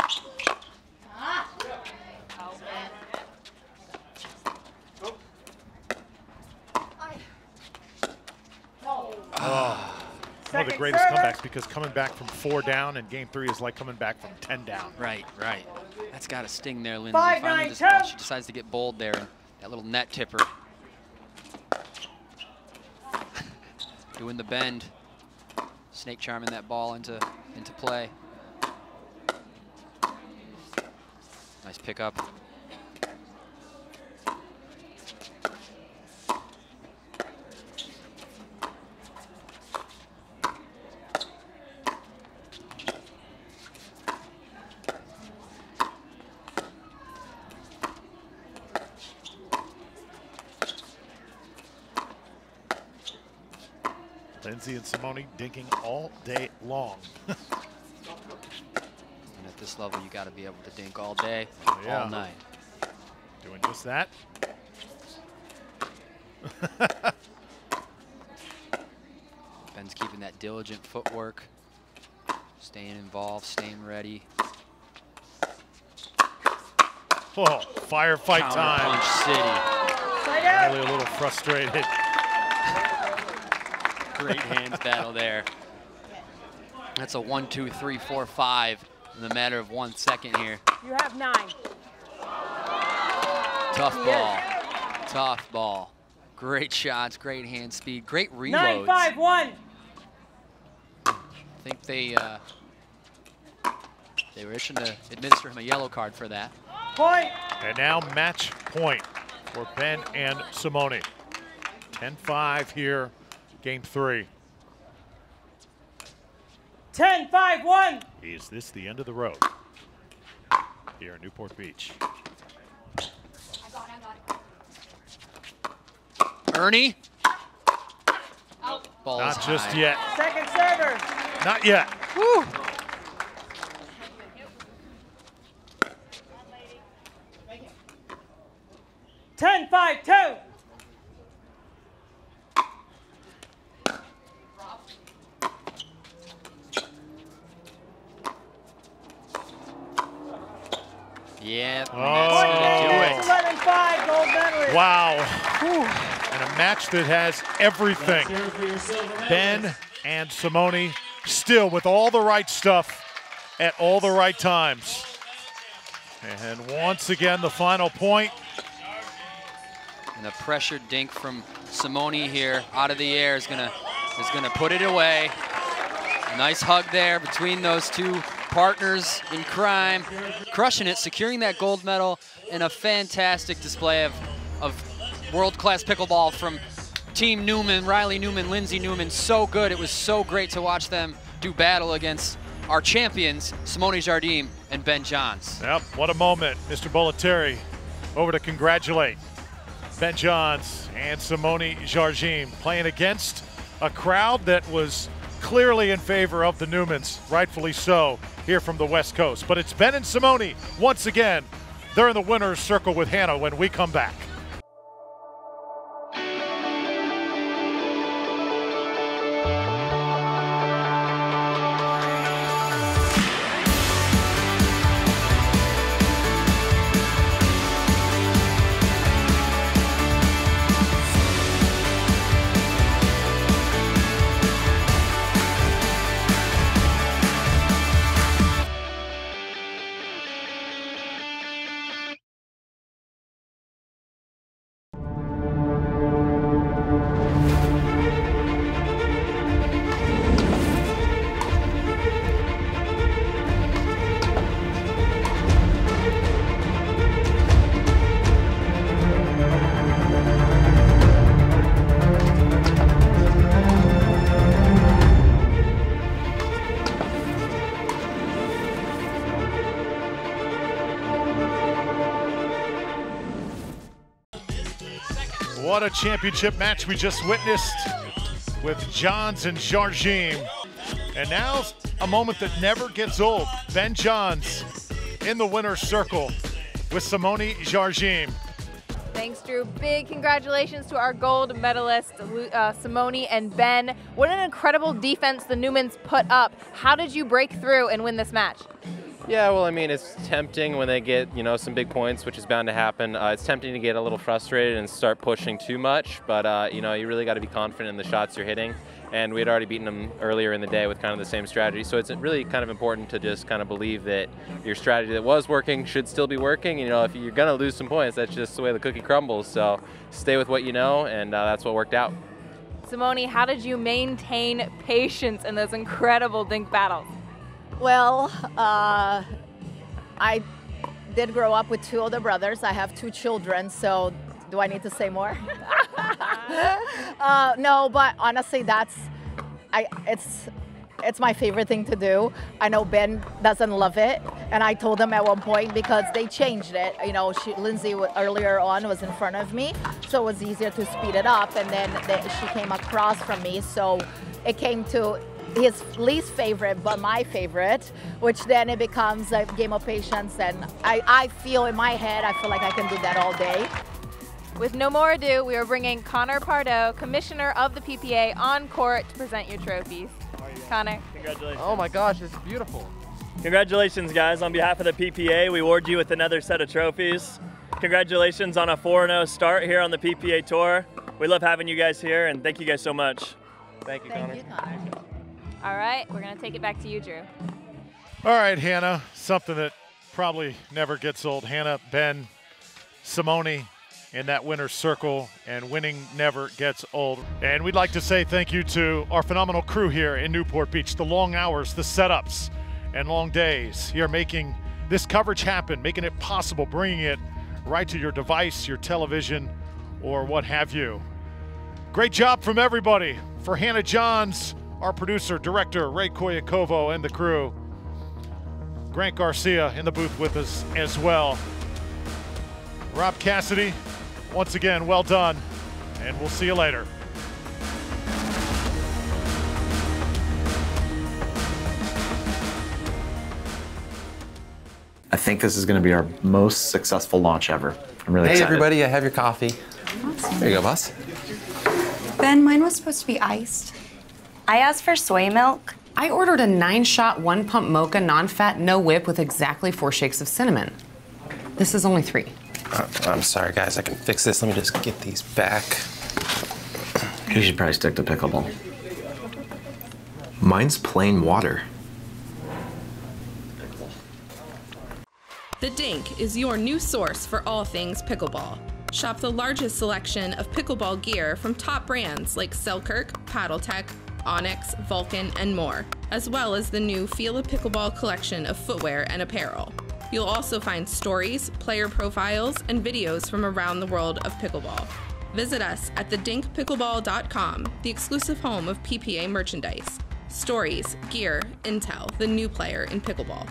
One of the greatest comebacks, because coming back from 4 down in game 3 is like coming back from 10 down. Right, right. That's got to sting there, Lindsay. 5-9 Finally, she decides to get bold there, and that little net tipper. Doing the bend. Snake charming that ball into play. Nice pickup. Lindsay and Simone dinking all day long. And at this level, you got to be able to dink all day, Yeah. all night. Doing just that. Ben's keeping that diligent footwork, staying involved, staying ready. Oh, firefight time. Punch City. Riley a little frustrated. Great hands battle there. That's a 1, 2, 3, 4, 5 in the matter of 1 second here. You have 9. Tough ball. Tough ball. Great shots, great hand speed, great reloads. 9-5-1. I think they were itching to administer him a yellow card for that. Point. And now match point for Ben and Simone. 10-5 here, game 3. 10-5-1. Is this the end of the road here in Newport Beach? Ernie. Ball Not is just high. yet. Second server. Not yet. Woo. 10-5-2. Yeah, that's Oh. gonna do it. 11-5 gold medalist. Wow. And a match that has everything. Ben and Simone still with all the right stuff at all the right times. And once again, the final point. And a pressured dink from Simone here out of the air is gonna put it away. A nice hug there between those two partners in crime. Crushing it, securing that gold medal, and a fantastic display of world-class pickleball from Team Newman, Riley Newman, Lindsay Newman. So good. It was so great to watch them do battle against our champions, Simone Jardim and Ben Johns. Yep, what a moment. Mr. Bollettieri over to congratulate Ben Johns and Simone Jardim, playing against a crowd that was clearly in favor of the Newmans, rightfully so, here from the West Coast. But it's Ben and Simone once again. They're in the winner's circle with Hannah when we come back. What a championship match we just witnessed with Johns and Jardim. And now a moment that never gets old. Ben Johns in the winner's circle with Simone Jardim. Thanks, Drew. Big congratulations to our gold medalists, Simone and Ben. What an incredible defense the Newmans put up. How did you break through and win this match? Yeah, well, I mean, it's tempting when they get, some big points, which is bound to happen. It's tempting to get a little frustrated and start pushing too much, but, you really got to be confident in the shots you're hitting. And we had already beaten them earlier in the day with kind of the same strategy. So it's really kind of important to just kind of believe that your strategy that was working should still be working. If you're going to lose some points, that's just the way the cookie crumbles. So stay with what you know, and that's what worked out. Simone, how did you maintain patience in those incredible dink battles? Well, I did grow up with 2 older brothers. I have 2 children, so do I need to say more? No, but honestly, it's my favorite thing to do. I know Ben doesn't love it, and I told him at one point because they changed it. Lindsay earlier on was in front of me, so it was easier to speed it up, and then she came across from me, so it came to his least favorite, but my favorite, which then it becomes a game of patience, and I feel in my head, I feel like I can do that all day. With no more ado, we are bringing Connor Pardo, Commissioner of the PPA, on court to present your trophies. Connor. Congratulations. Oh my gosh, it's beautiful. Congratulations, guys. On behalf of the PPA, we award you with another set of trophies. Congratulations on a 4-0 start here on the PPA Tour. We love having you guys here, and thank you guys so much. Thank you, Connor. All right, we're going to take it back to you, Drew. All right, Hannah, something that probably never gets old. Hannah, Ben, Simone in that winner's circle, and winning never gets old. And we'd like to say thank you to our phenomenal crew here in Newport Beach. The long hours, the setups, and long days here making this coverage happen, making it possible, bringing it right to your device, your television, or what have you. Great job from everybody. For Hannah Johns, our producer, director, Ray Koyakovo, and the crew. Grant Garcia in the booth with us as well. Rob Cassidy, once again, well done, and we'll see you later. I think this is going to be our most successful launch ever. I'm really excited. Hey everybody, I have your coffee. Awesome. There you go, boss. Ben, mine was supposed to be iced. I asked for soy milk. I ordered a 9-shot, 1-pump mocha, non-fat, no whip with exactly 4 shakes of cinnamon. This is only 3. I'm sorry, guys. I can fix this. Let me just get these back. You should probably stick to pickleball. Mine's plain water. The Dink is your new source for all things pickleball. Shop the largest selection of pickleball gear from top brands like Selkirk, Paddletech, Onyx, Vulcan, and more, as well as the new Feel a Pickleball collection of footwear and apparel. You'll also find stories, player profiles, and videos from around the world of pickleball. Visit us at thedinkpickleball.com, the exclusive home of PPA merchandise. Stories, gear, intel, the new player in pickleball.